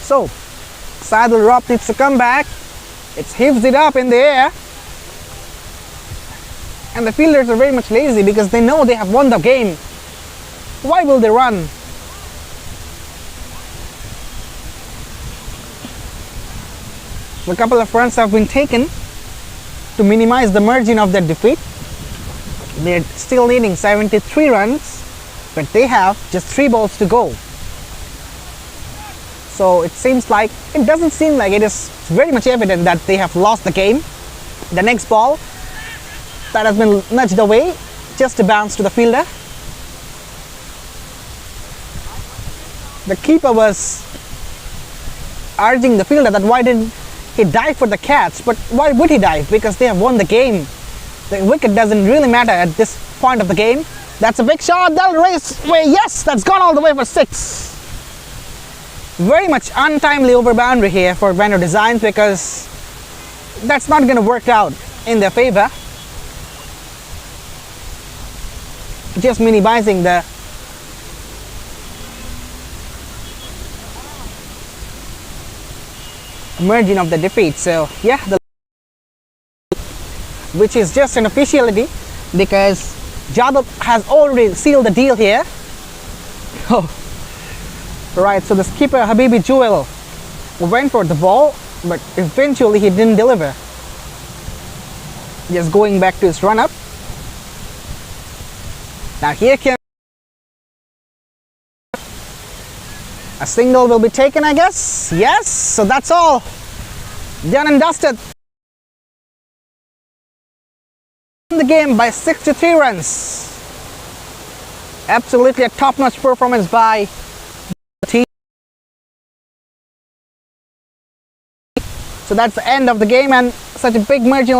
So, Saidul Rob needs to come back. It's heaves it up in the air. And the fielders are very much lazy because they know they have won the game. Why will they run? So a couple of runs have been taken. to minimize the margin of their defeat. They're still needing 73 runs, but they have just 3 balls to go. So it doesn't seem like it is very much evident that they have lost the game. The next ball that has been nudged away, just a bounce to the fielder. The keeper was urging the fielder that why didn't he dive for the catch, but why would he dive? Because they have won the game. The wicket doesn't really matter at this point of the game. That's a big shot, that'll race away, yes, that's gone all the way for 6. Very much untimely over boundary here for Bando Designs, because that's not going to work out in their favor. Just minimizing the margin of the defeat. So yeah, which is just an officiality, because Jadhav has already sealed the deal here. Oh, right. So the skipper Habibi Jewel went for the ball, but eventually he didn't deliver. Just going back to his run up. Now here can a single will be taken, I guess. Yes, so that's all. Done and dusted. The game by 63 runs. Absolutely a top-notch performance by the team. So that's the end of the game, and such a big margin